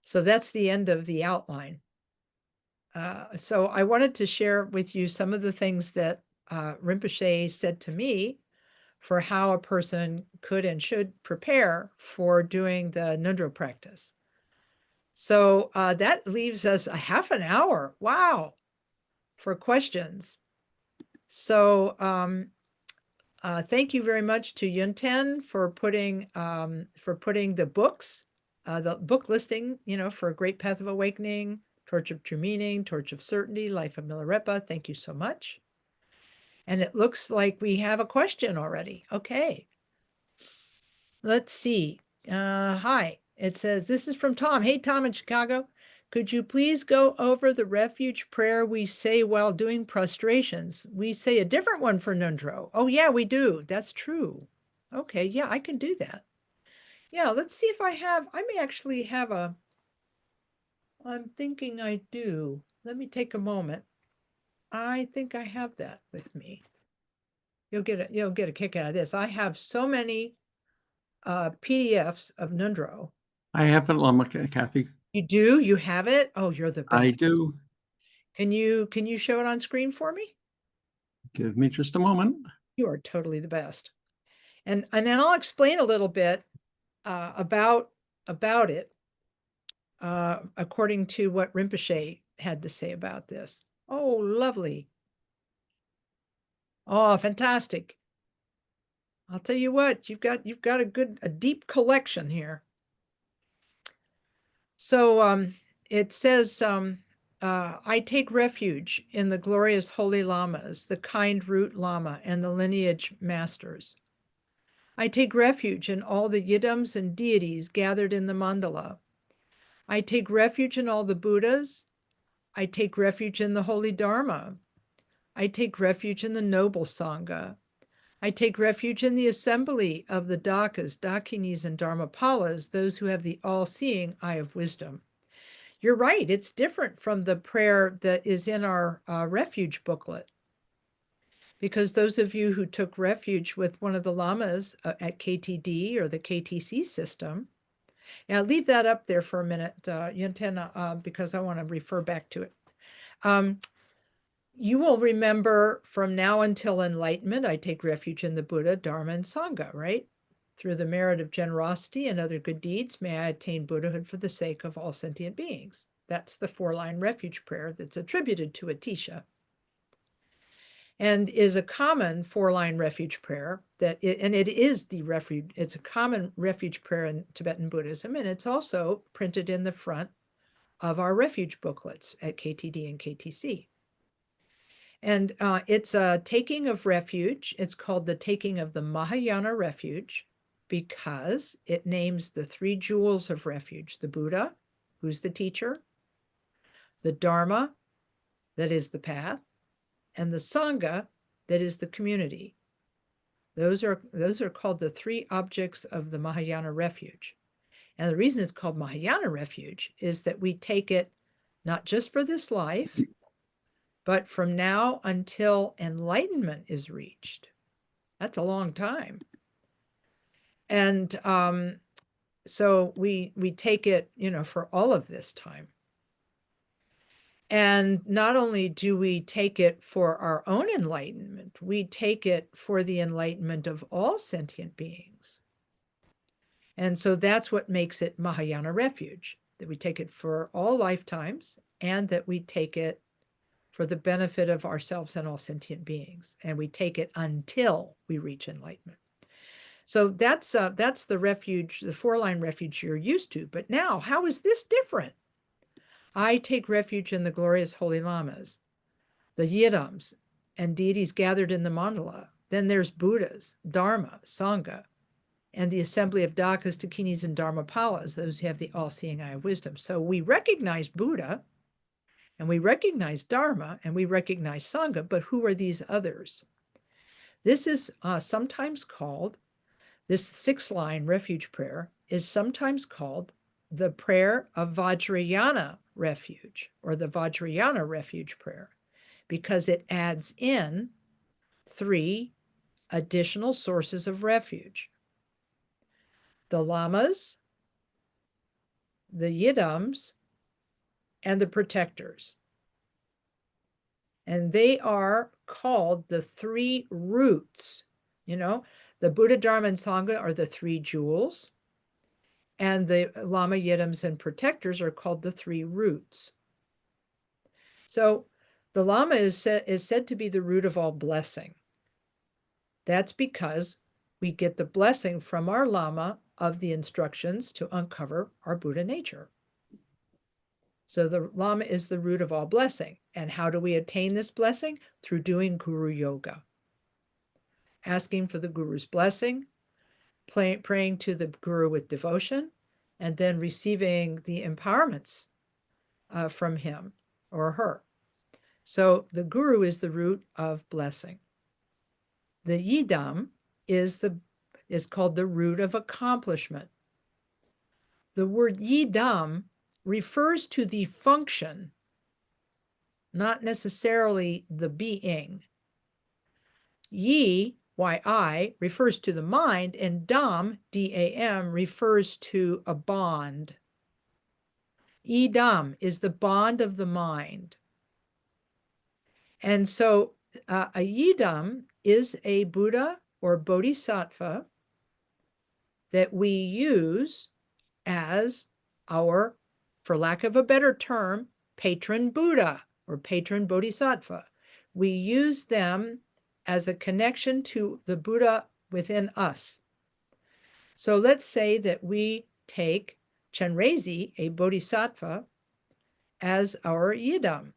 So that's the end of the outline. So I wanted to share with you some of the things that Rinpoche said to me for how a person could and should prepare for doing the Ngondro practice. So that leaves us a half an hour. Wow, for questions. So thank you very much to Yunten for putting the books, the book listing, for Great Path of Awakening, Torch of True Meaning, Torch of Certainty, Life of Milarepa. Thank you so much. And it looks like we have a question already. Okay. Let's see. Hi. It says, this is from Tom. Hey, Tom in Chicago. Could you please go over the refuge prayer we say while doing prostrations? We say a different one for Ngondro. Oh, yeah, we do. That's true. Okay, yeah, I can do that. Yeah, let's see if I may actually have I'm thinking I do. Let me take a moment. I think I have that with me. You'll get a kick out of this. I have so many PDFs of Ngondro. I have it, Lama, Kathy. You do? You have it? Oh, you're the best. I do. Can you show it on screen for me? Give me just a moment. You are totally the best. And then I'll explain a little bit about it according to what Rinpoche had to say about this. Oh, lovely. Oh, fantastic. I'll tell you what, you've got a deep collection here. So it says, I take refuge in the glorious holy lamas, the kind root lama, and the lineage masters. I take refuge in all the yidams and deities gathered in the mandala. I take refuge in all the Buddhas. I take refuge in the holy Dharma. I take refuge in the noble Sangha. I take refuge in the assembly of the Dakas, Dakinis, and Dharmapalas, those who have the all-seeing eye of wisdom. You're right, it's different from the prayer that is in our refuge booklet. Because those of you who took refuge with one of the lamas at KTD or the KTC system, Now, leave that up there for a minute, Yenten, because I want to refer back to it. You will remember from now until enlightenment, I take refuge in the Buddha, Dharma, and Sangha, right? Through the merit of generosity and other good deeds, may I attain Buddhahood for the sake of all sentient beings. That's the 4-line refuge prayer that's attributed to Atisha and is a common 4-line refuge prayer and it is the refuge. It's a common refuge prayer in Tibetan Buddhism, and it's also printed in the front of our refuge booklets at KTD and KTC. And it's a taking of refuge. It's called the taking of the Mahayana refuge because it names the 3 jewels of refuge: the Buddha, who's the teacher, the Dharma, that is the path, and the Sangha, that is the community. Those are called the 3 objects of the Mahayana refuge. And the reason it's called Mahayana refuge is that we take it not just for this life, but from now until enlightenment is reached. That's a long time. And so we take it, for all of this time. And not only do we take it for our own enlightenment, we take it for the enlightenment of all sentient beings. And so that's what makes it Mahayana refuge, that we take it for all lifetimes and that we take it for the benefit of ourselves and all sentient beings. And we take it until we reach enlightenment. So that's the refuge, the 4-line refuge you're used to. But now, how is this different? I take refuge in the glorious holy lamas, the yidams, and deities gathered in the mandala. Then there's Buddhas, Dharma, Sangha, and the assembly of Dakas, Dakinis, and Dharmapalas, those who have the all-seeing eye of wisdom. So we recognize Buddha, and we recognize Dharma, and we recognize Sangha, but who are these others? This is sometimes called, this 6-line refuge prayer is sometimes called the prayer of Vajrayana refuge, or the Vajrayana refuge prayer, because it adds in 3 additional sources of refuge: the lamas, the yidams, and the protectors. And they are called the 3 roots. The Buddha, Dharma, and Sangha are the 3 jewels, and the Lama, Yidams, and protectors are called the 3 roots. So the Lama is said to be the root of all blessing. That's because we get the blessing from our Lama of the instructions to uncover our Buddha nature. So the Lama is the root of all blessing. And how do we attain this blessing? Through doing Guru Yoga. Asking for the Guru's blessing, praying to the Guru with devotion, and then receiving the empowerments from him or her. So the Guru is the root of blessing. The Yidam is called the root of accomplishment. The word Yidam refers to the function, not necessarily the being. Yi, Y-I, refers to the mind, and Dam, D-A-M, refers to a bond. Yidam is the bond of the mind. And so a Yidam is a Buddha or Bodhisattva that we use as our, for lack of a better term, patron Buddha or patron Bodhisattva. We use them as a connection to the Buddha within us. So let's say that we take Chenrezig, a Bodhisattva, as our Yidam.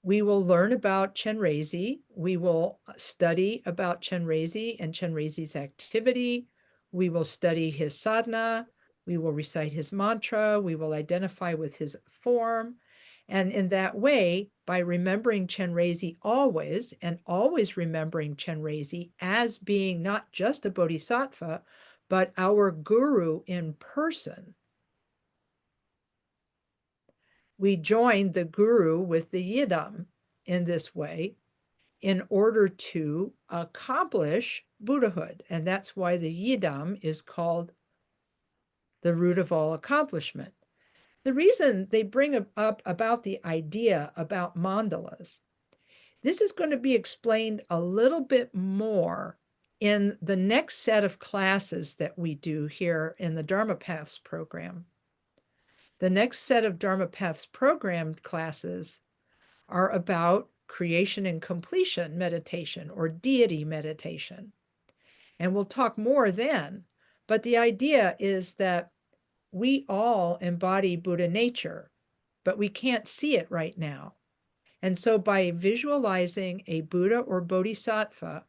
We will learn about Chenrezig. We will study about Chenrezig and Chenrezig's activity. We will study his sadhana. We will recite his mantra. We will identify with his form. And in that way, by remembering Chenrezig always, and always remembering Chenrezig as being not just a bodhisattva, but our guru in person, we join the guru with the yidam in this way in order to accomplish Buddhahood. And that's why the yidam is called the root of all accomplishment. The reason they bring up about the idea about mandalas, this is going to be explained a little bit more in the next set of classes that we do here in the Dharma Paths program. The next set of Dharma Paths program classes are about creation and completion meditation or deity meditation. And we'll talk more then. But the idea is that we all embody Buddha nature, but we can't see it right now. And so by visualizing a Buddha or Bodhisattva,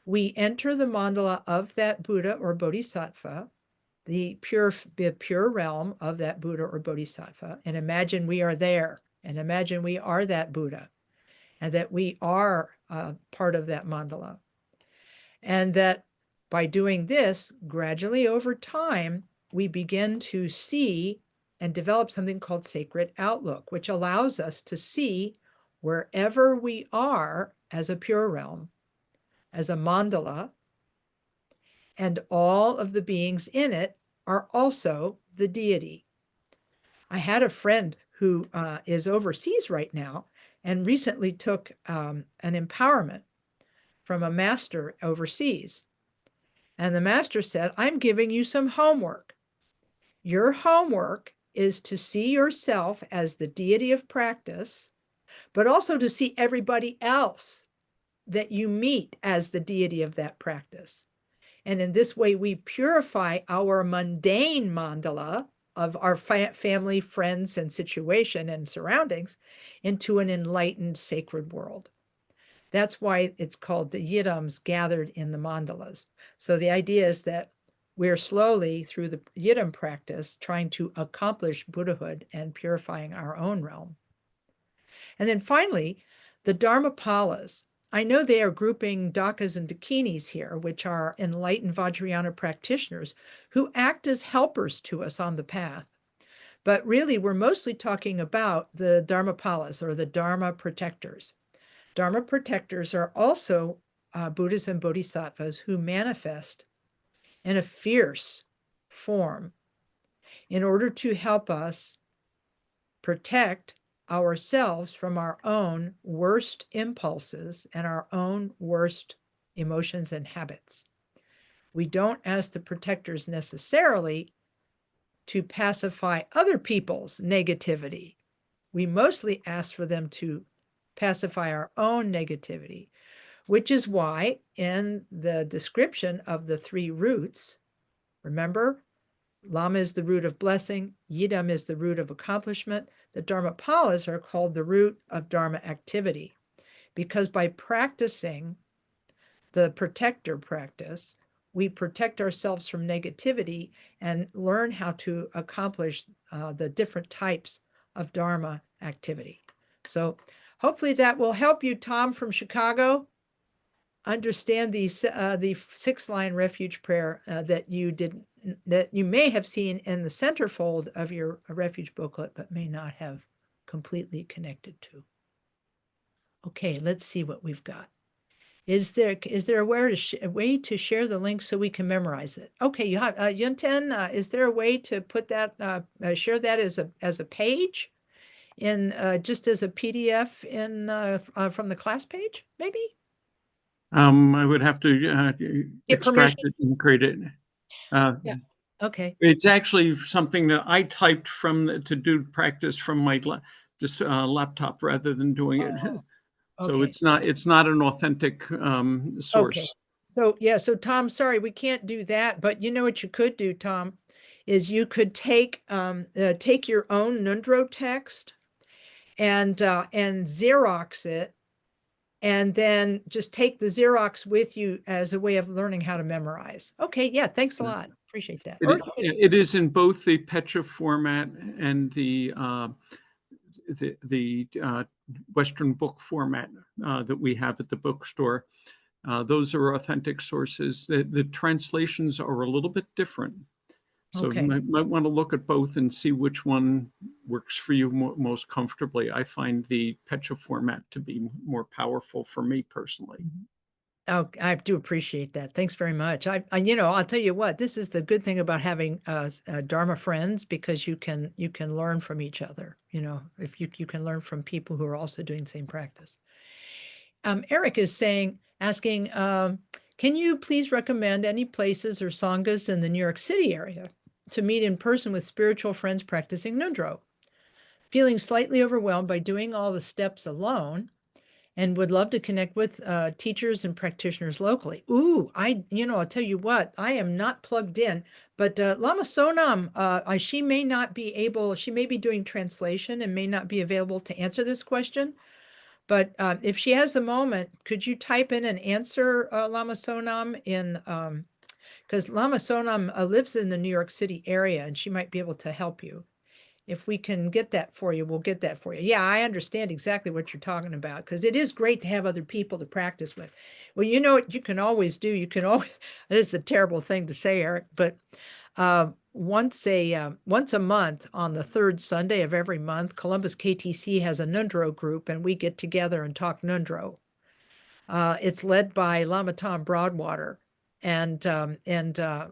we enter the mandala of that Buddha or Bodhisattva, the pure realm of that Buddha or Bodhisattva, and imagine we are there, and imagine we are that Buddha, and that we are part of that mandala. And that by doing this, gradually over time, we begin to see and develop something called sacred outlook, which allows us to see wherever we are as a pure realm, as a mandala, and all of the beings in it are also the deity. I had a friend who is overseas right now and recently took an empowerment from a master overseas. And the master said, I'm giving you some homework. Your homework is to see yourself as the deity of practice, but also to see everybody else that you meet as the deity of that practice. And in this way, we purify our mundane mandala of our family, friends, and situation and surroundings into an enlightened sacred world. That's why it's called the yidams gathered in the mandalas. So the idea is that we're slowly, through the yidam practice, trying to accomplish Buddhahood and purifying our own realm. And then finally, the Dharmapalas. I know they are grouping Dakas and Dakinis here, which are enlightened Vajrayana practitioners who act as helpers to us on the path. But really, we're mostly talking about the Dharmapalas or the Dharma protectors. Dharma protectors are also Buddhas and Bodhisattvas who manifest in a fierce form in order to help us protect ourselves from our own worst impulses and our own worst emotions and habits. We don't ask the protectors necessarily to pacify other people's negativity. We mostly ask for them to pacify our own negativity, which is why in the description of the three roots, remember, Lama is the root of blessing, Yidam is the root of accomplishment, the Dharmapalas are called the root of Dharma activity, because by practicing the protector practice, we protect ourselves from negativity and learn how to accomplish the different types of Dharma activity. So hopefully that will help you, Tom from Chicago, understand the 6-line refuge prayer that you may have seen in the centerfold of your refuge booklet, but may not have completely connected to. Okay, let's see what we've got. Is there a way to share the link so we can memorize it? Okay, you have Yunten. Is there a way to put that share that as a page in just as a PDF in from the class page, maybe? I would have to extract it and create it. Yeah. Okay. It's actually something that I typed to do practice from my laptop rather than doing it. So Okay. it's not an authentic source. Okay. So yeah, so Tom, sorry, we can't do that. But you know what you could do, Tom, is you could take your own Ngondro text and Xerox it, and then just take the Xerox with you as a way of learning how to memorize. Okay, yeah, thanks a lot. Appreciate that. It is in both the Petra format and the Western book format that we have at the bookstore. Those are authentic sources. The translations are a little bit different. So Okay. you might want to look at both and see which one works for you most comfortably. I find the Petra format to be more powerful for me personally. Oh, I do appreciate that. Thanks very much. I'll tell you what, this is the good thing about having Dharma friends, because you can learn from each other. If you can learn from people who are also doing the same practice. Eric is asking, can you please recommend any places or sanghas in the New York City area to meet in person with spiritual friends practicing Ngondro? Feeling slightly overwhelmed by doing all the steps alone, and would love to connect with teachers and practitioners locally. Ooh, I'll tell you what, I am not plugged in, but Lama Sonam, she may be doing translation and may not be available to answer this question. But if she has a moment, could you type in an answer, Lama Sonam, because Lama Sonam lives in the New York City area, and she might be able to help you. If we can get that for you, we'll get that for you. Yeah, I understand exactly what you're talking about, because it is great to have other people to practice with. Well, you know what you can always do? You can always, this is a terrible thing to say, Eric, but once a month on the third Sunday of every month, Columbus KTC has a Ngondro group, and we get together and talk Ngondro. It's led by Lama Tom Broadwater. And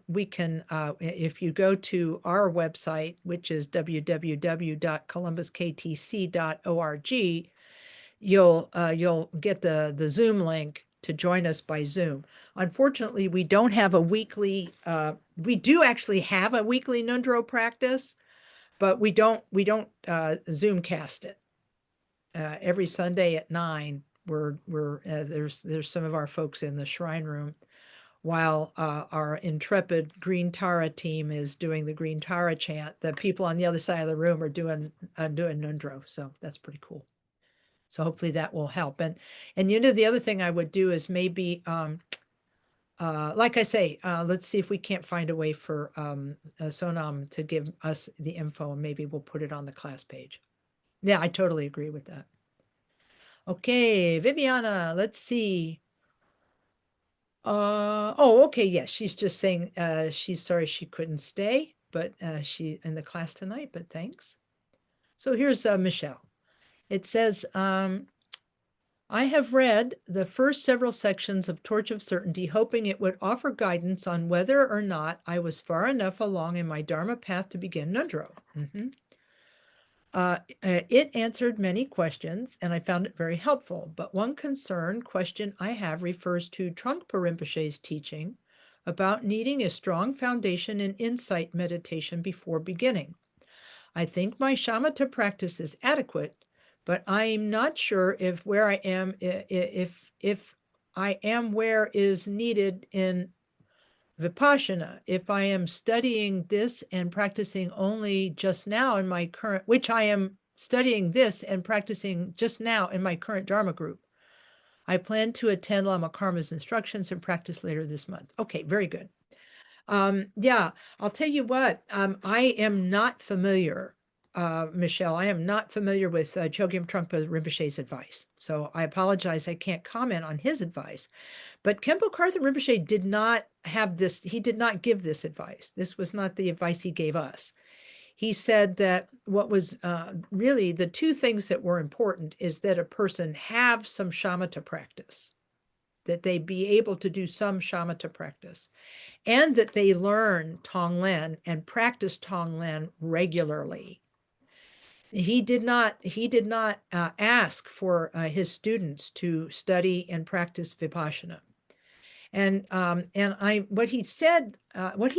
we can, if you go to our website, which is www.columbusktc.org, you'll get the Zoom link to join us by Zoom. Unfortunately, we don't have a weekly. We do actually have a weekly Ngondro practice, but we don't Zoom cast it. Every Sunday at 9, there's some of our folks in the shrine room, while our intrepid Green Tara team is doing the Green Tara chant. The people on the other side of the room are doing Ngondro, so that's pretty cool. So hopefully that will help. And the other thing I would do is maybe, like I say, let's see if we can't find a way for Sonam to give us the info, and maybe we'll put it on the class page. Yeah, I totally agree with that. Okay, Viviana, let's see. Okay, yes, she's just saying she's sorry she couldn't stay, but she in the class tonight, but thanks. So here's Michelle. It says, I have read the first several sections of Torch of Certainty, hoping it would offer guidance on whether or not I was far enough along in my Dharma path to begin Ngondro. It answered many questions, and I found it very helpful. But one question I have refers to Trungpa Rinpoche's teaching about needing a strong foundation in insight meditation before beginning. I think my shamatha practice is adequate, but I'm not sure if I am where is needed in Vipassana. If I am studying this and practicing only just now in my current, which I am studying this and practicing just now in my current Dharma group. I plan to attend Lama Karma's instructions and practice later this month. Okay, very good. Yeah, I'll tell you what, I am not familiar, Michelle, I am not familiar with Chogyam Trungpa Rinpoche's advice. So I apologize, I can't comment on his advice. But Khenpo Karthon Rinpoche did not have this, he did not give this advice. This was not the advice he gave us. He said that what was really the two things that were important is that a person have some shamatha practice, that they be able to do some shamatha practice, and that they learn Tonglen and practice Tonglen regularly. He did not ask for his students to study and practice Vipassana. And what he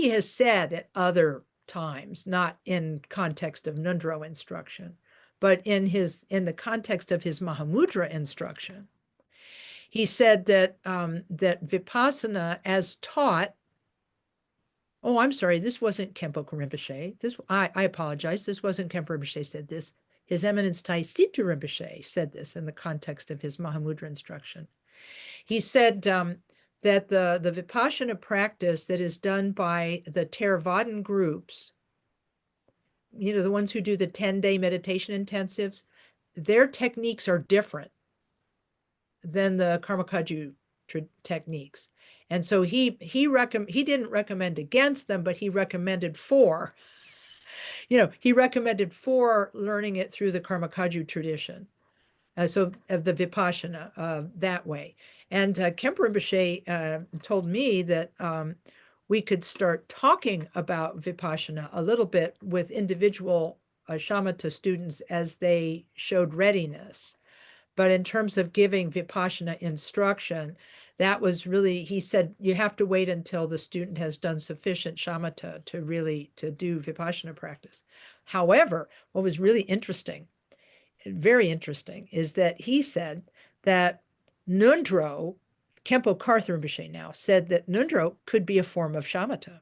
has said at other times, not in context of Ngondro instruction, but in the context of his Mahamudra instruction, he said that that Vipassana as taught. Oh, I'm sorry, this wasn't Khenpo Rinpoche. I apologize. This wasn't Khenpo Rinpoche said this. His Eminence Taisitu Rinpoche said this in the context of his Mahamudra instruction. He said that the Vipassana practice that is done by the Theravadan groups, the ones who do the 10-day meditation intensives, their techniques are different than the Karmakaju techniques. And so he didn't recommend against them, but he recommended for learning it through the Karmakaju tradition. So of the Vipassana that way. And Khenpo Rinpoche told me that we could start talking about Vipassana a little bit with individual shamatha students as they showed readiness. But in terms of giving Vipassana instruction, that was really, he said, you have to wait until the student has done sufficient shamatha to really to do Vipassana practice. However, what was really interesting, very interesting, is that he said that Ngondro, Khenpo Karthar Rinpoche now, said that Ngondro could be a form of shamatha.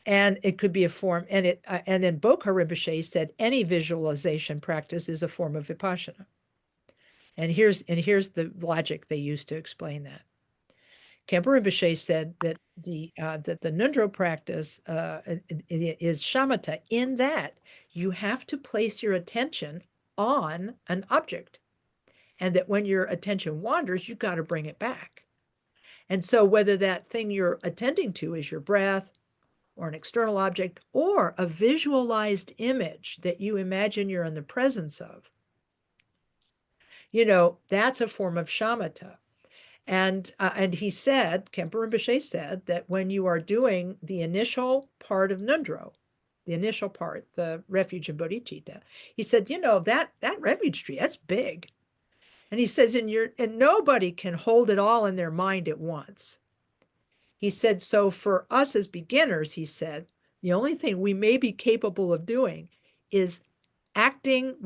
And it could be a form, and then Bokar Rinpoche said any visualization practice is a form of Vipassana. And here's the logic they used to explain that. Khenpo Rinpoche said that the Ngondro practice is shamatha in that you have to place your attention on an object, and that when your attention wanders, you've got to bring it back. And so whether that thing you're attending to is your breath or an external object or a visualized image that you imagine you're in the presence of, that's a form of shamatha. And he said, Khenpo Rinpoche said, that when you are doing the initial part of Ngondro, the initial part, the refuge and bodhicitta, he said, that refuge tree, that's big. And he says, and nobody can hold it all in their mind at once. He said, so for us as beginners, he said, the only thing we may be capable of doing is acting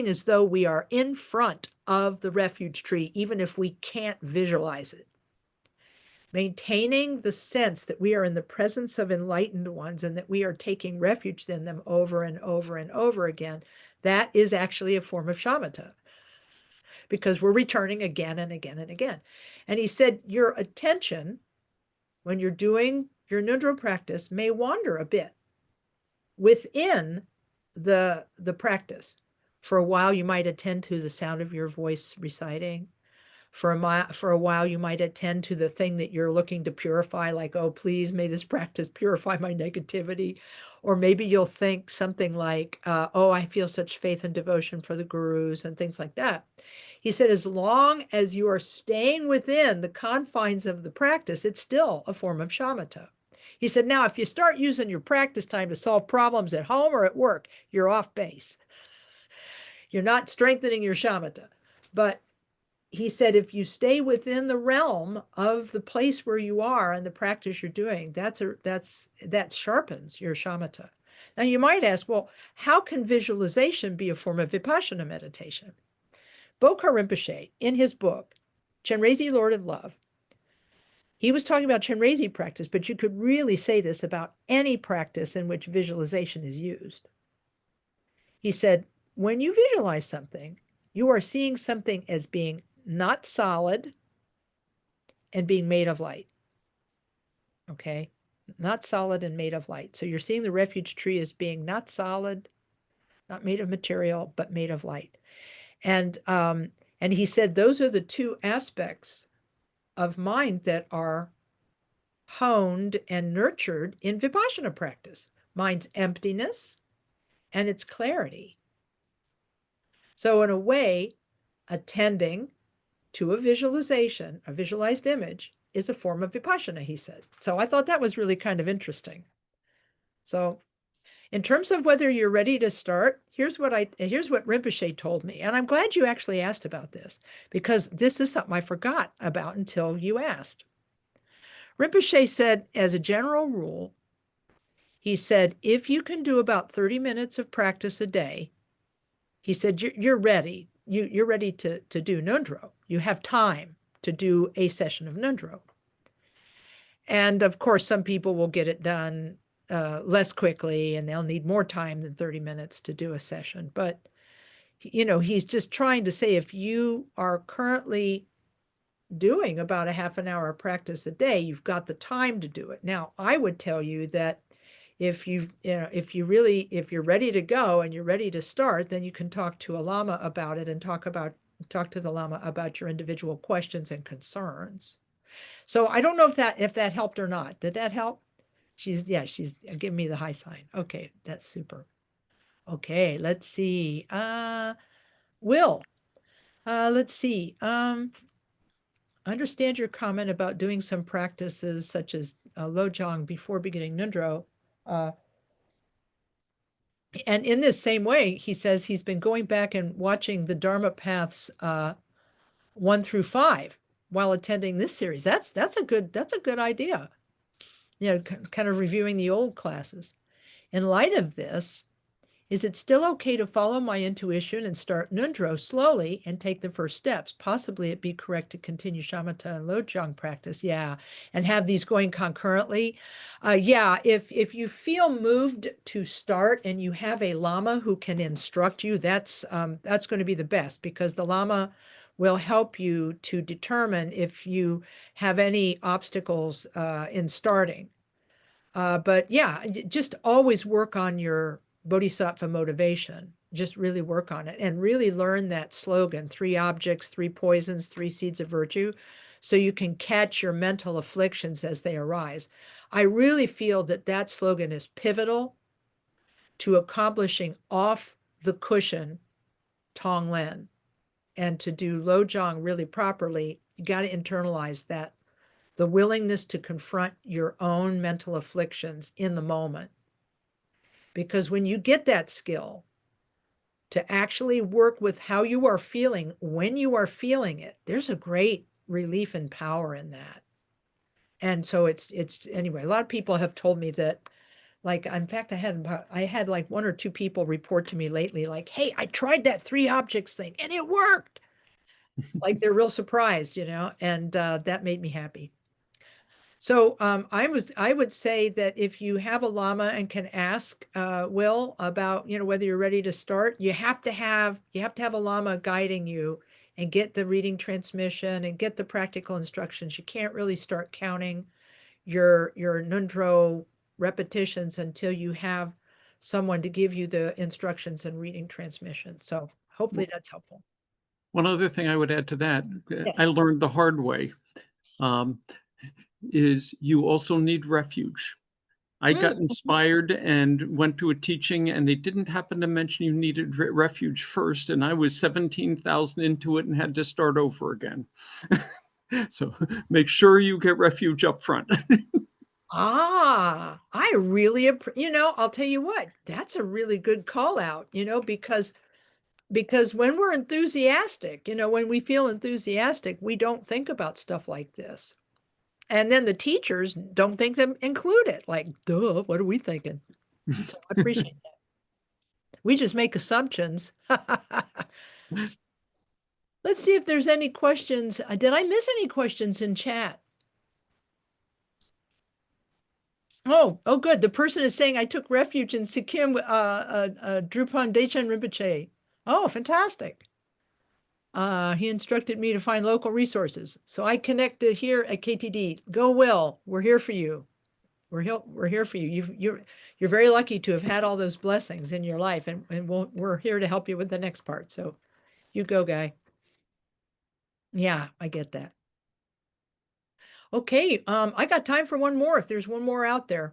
as though we are in front of the refuge tree, even if we can't visualize it. Maintaining the sense that we are in the presence of enlightened ones and that we are taking refuge in them over and over and over again, that is actually a form of shamatha, because we're returning again and again and again. And he said, your attention, when you're doing your Ngondro practice, may wander a bit within the practice. For a while, you might attend to the sound of your voice reciting. For a while, you might attend to the thing that you're looking to purify, like, oh, please, may this practice purify my negativity. Or maybe you'll think something like, oh, I feel such faith and devotion for the gurus and things like that. He said, as long as you are staying within the confines of the practice, it's still a form of shamatha. He said, now, if you start using your practice time to solve problems at home or at work, you're off base. You're not strengthening your shamatha. But he said, if you stay within the realm of the place where you are and the practice you're doing, that sharpens your shamatha. Now you might ask, well, how can visualization be a form of Vipassana meditation? Bokar Rinpoche, in his book, Chenrezig, Lord of Love, he was talking about Chenrezig practice, but you could really say this about any practice in which visualization is used. He said, when you visualize something, you are seeing something as being not solid and being made of light. Okay? Not solid and made of light. So you're seeing the refuge tree as being not solid, not made of material, but made of light. And he said those are the two aspects of mind that are honed and nurtured in Vipassana practice. Mind's emptiness and its clarity. So in a way, attending to a visualization, a visualized image, is a form of Vipassana, he said. So I thought that was really kind of interesting. So in terms of whether you're ready to start, here's what Rinpoche told me. And I'm glad you actually asked about this, because this is something I forgot about until you asked. Rinpoche said, as a general rule, he said, if you can do about 30 minutes of practice a day, he said, you're ready. You're ready to do Ngondro. You have time to do a session of Ngondro. And of course, some people will get it done less quickly and they'll need more time than 30 minutes to do a session. But, he's just trying to say, if you are currently doing about a half an hour of practice a day, you've got the time to do it. Now, I would tell you that if you're ready to go and you're ready to start, then you can talk to a Lama about it and talk to the Lama about your individual questions and concerns. So I don't know if that helped or not. Did that help? She's giving me the high sign. Okay, that's super. Okay, let's see. Will, let's see. Understand your comment about doing some practices such as Lojong before beginning Ngondro. Uh, and in this same way, he says he's been going back and watching the Dharma paths 1 through 5 while attending this series. That's a good idea. You know, kind of reviewing the old classes. In light of this, is it still okay to follow my intuition and start Ngondro slowly and take the first steps? Possibly it'd be correct to continue shamatha and lojong practice. Yeah, and have these going concurrently. Yeah, if you feel moved to start and you have a lama who can instruct you, that's going to be the best, because the lama will help you to determine if you have any obstacles in starting. But yeah, just always work on your bodhisattva motivation. Just really work on it and really learn that slogan: 3 objects, 3 poisons, 3 seeds of virtue, so you can catch your mental afflictions as they arise. I really feel that that slogan is pivotal to accomplishing off the cushion Tonglen. And to do Lojong really properly, you got to internalize that, the willingness to confront your own mental afflictions in the moment. Because when you get that skill to actually work with how you are feeling when you are feeling it, there's a great relief and power in that. And so it's anyway, a lot of people have told me that, like, in fact, I had like 1 or 2 people report to me lately, like, hey, I tried that 3 objects thing and it worked. Like, they're real surprised, and that made me happy. So I would say that if you have a lama and can ask Will about, whether you're ready to start, you have to have a lama guiding you and get the reading transmission and get the practical instructions. You can't really start counting your Ngondro repetitions until you have someone to give you the instructions and reading transmission. So hopefully that's helpful. One other thing I would add to that, Yes. I learned the hard way, um, is you also need refuge. I got Mhm. inspired and went to a teaching, and they didn't happen to mention you needed refuge first, and I was 17,000 into it and had to start over again. So make sure you get refuge up front. I really, I'll tell you what, that's a really good call out, because when we're enthusiastic, when we feel enthusiastic, we don't think about stuff like this. And then the teachers don't think them include it. Like, duh, what are we thinking? So I appreciate that. We just make assumptions. Let's see if there's any questions. Did I miss any questions in chat? Oh, good. The person is saying I took refuge in Sikkim, Drupal Dechen Rinpoche. Oh, fantastic. He instructed me to find local resources. So I connected here at KTD. Go Will. We're here for you. We're here for you. You're very lucky to have had all those blessings in your life, and we're here to help you with the next part. So you go, guy. Yeah, I get that. Okay, I got time for one more. If there's one more out there,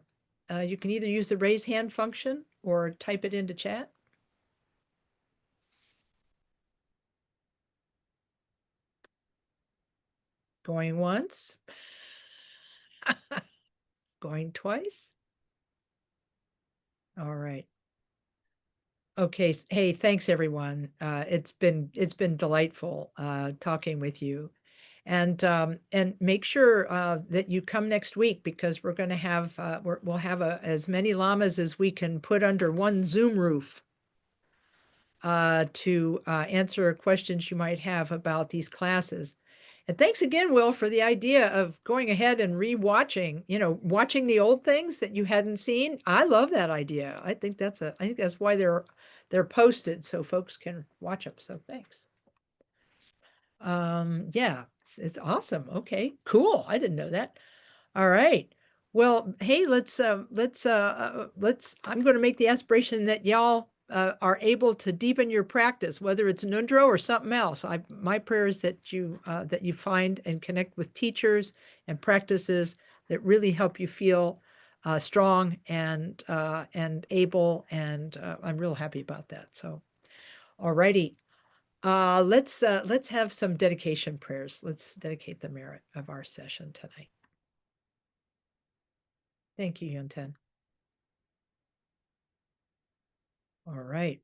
you can either use the raise hand function or type it into chat. Going once, going twice. All right. Okay. Hey, thanks everyone. It's been delightful talking with you, and make sure that you come next week, because we're going to have we'll have as many lamas as we can put under one Zoom roof to answer questions you might have about these classes. And thanks again, Will, for the idea of going ahead and rewatching, watching the old things that you hadn't seen. I love that idea. I think that's why they're posted, so folks can watch them. So thanks. Yeah, it's awesome. Okay, cool. I didn't know that. All right. Well, hey, I'm going to make the aspiration that y'all are able to deepen your practice, whether it's Ngondro or something else. My prayer is that you find and connect with teachers and practices that really help you feel strong and able, and I'm real happy about that. So, all righty. Let's have some dedication prayers. Let's dedicate the merit of our session tonight. Thank you, Yunten. All right.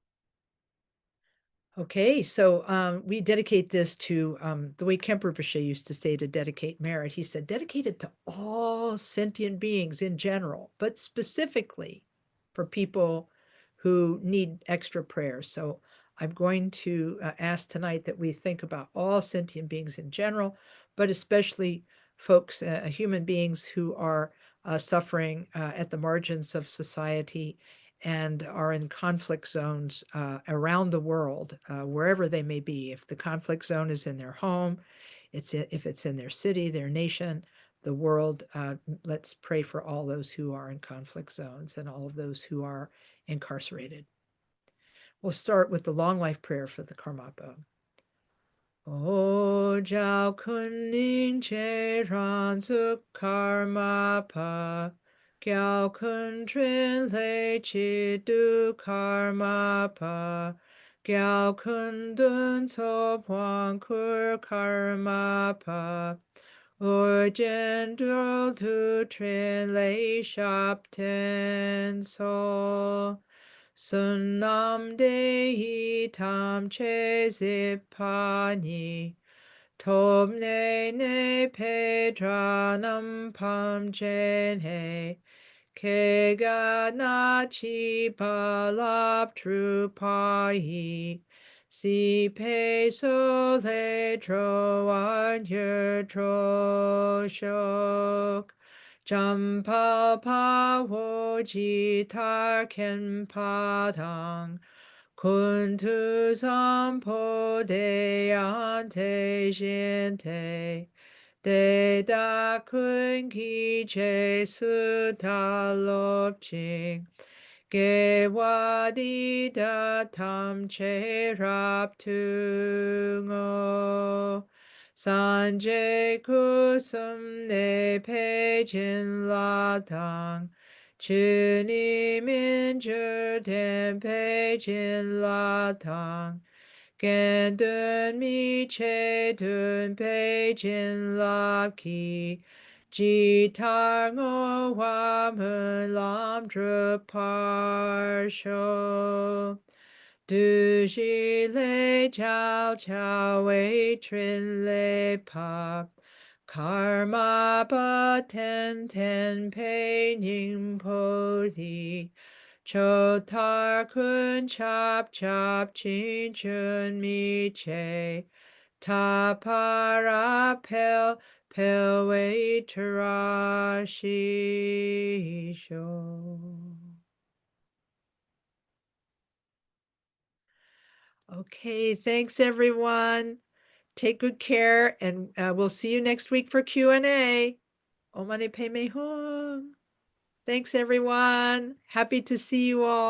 Okay, so we dedicate this to the way Kemper Rinpoche used to say to dedicate merit. He said, dedicate it to all sentient beings in general, but specifically for people who need extra prayers. So I'm going to ask tonight that we think about all sentient beings in general, but especially folks, human beings who are suffering at the margins of society and are in conflict zones around the world, wherever they may be. If the conflict zone is in their home, if it's in their city, their nation, the world, let's pray for all those who are in conflict zones and all of those who are incarcerated. We'll start with the long life prayer for the Karmapa. O Jiao Kun Ning Che Ran Zu Karmapa, Giao Kun Trin Lei Chi Du Karmapa, Giao Kun Dun So Huang Kur Karmapa, Or Jen Du Tu Trin Lei Shap Ten So. Sonam Dei Tam Che Zipani, Tom Ne Pedranam Pam Chen Kega Na Chi Palap Trupai, Si Pe So Le Tro An Yer Tro Shok. Champal pa wo ji tar ken pa tang, kun tu sampo de ante jinte, de da kun ki che su ta lop ching, ge wa di da tam che rap tu ngo. Sanje kusum ne pejin la tang, chuni min ju ten pejin la tang, gen dun mi che dun pejin la ki, ji tar ngo wa mun lam dru par sho. Du ji le jiao jiao wei trin le pa, karma pa ten ten pei ning po di, cho tar kun chap chap chin chun mi che, ta para pel pel wei tara shi sho. Okay, thanks everyone. Take good care, and we'll see you next week for Q&A. Omane Peme Hong. Thanks everyone. Happy to see you all.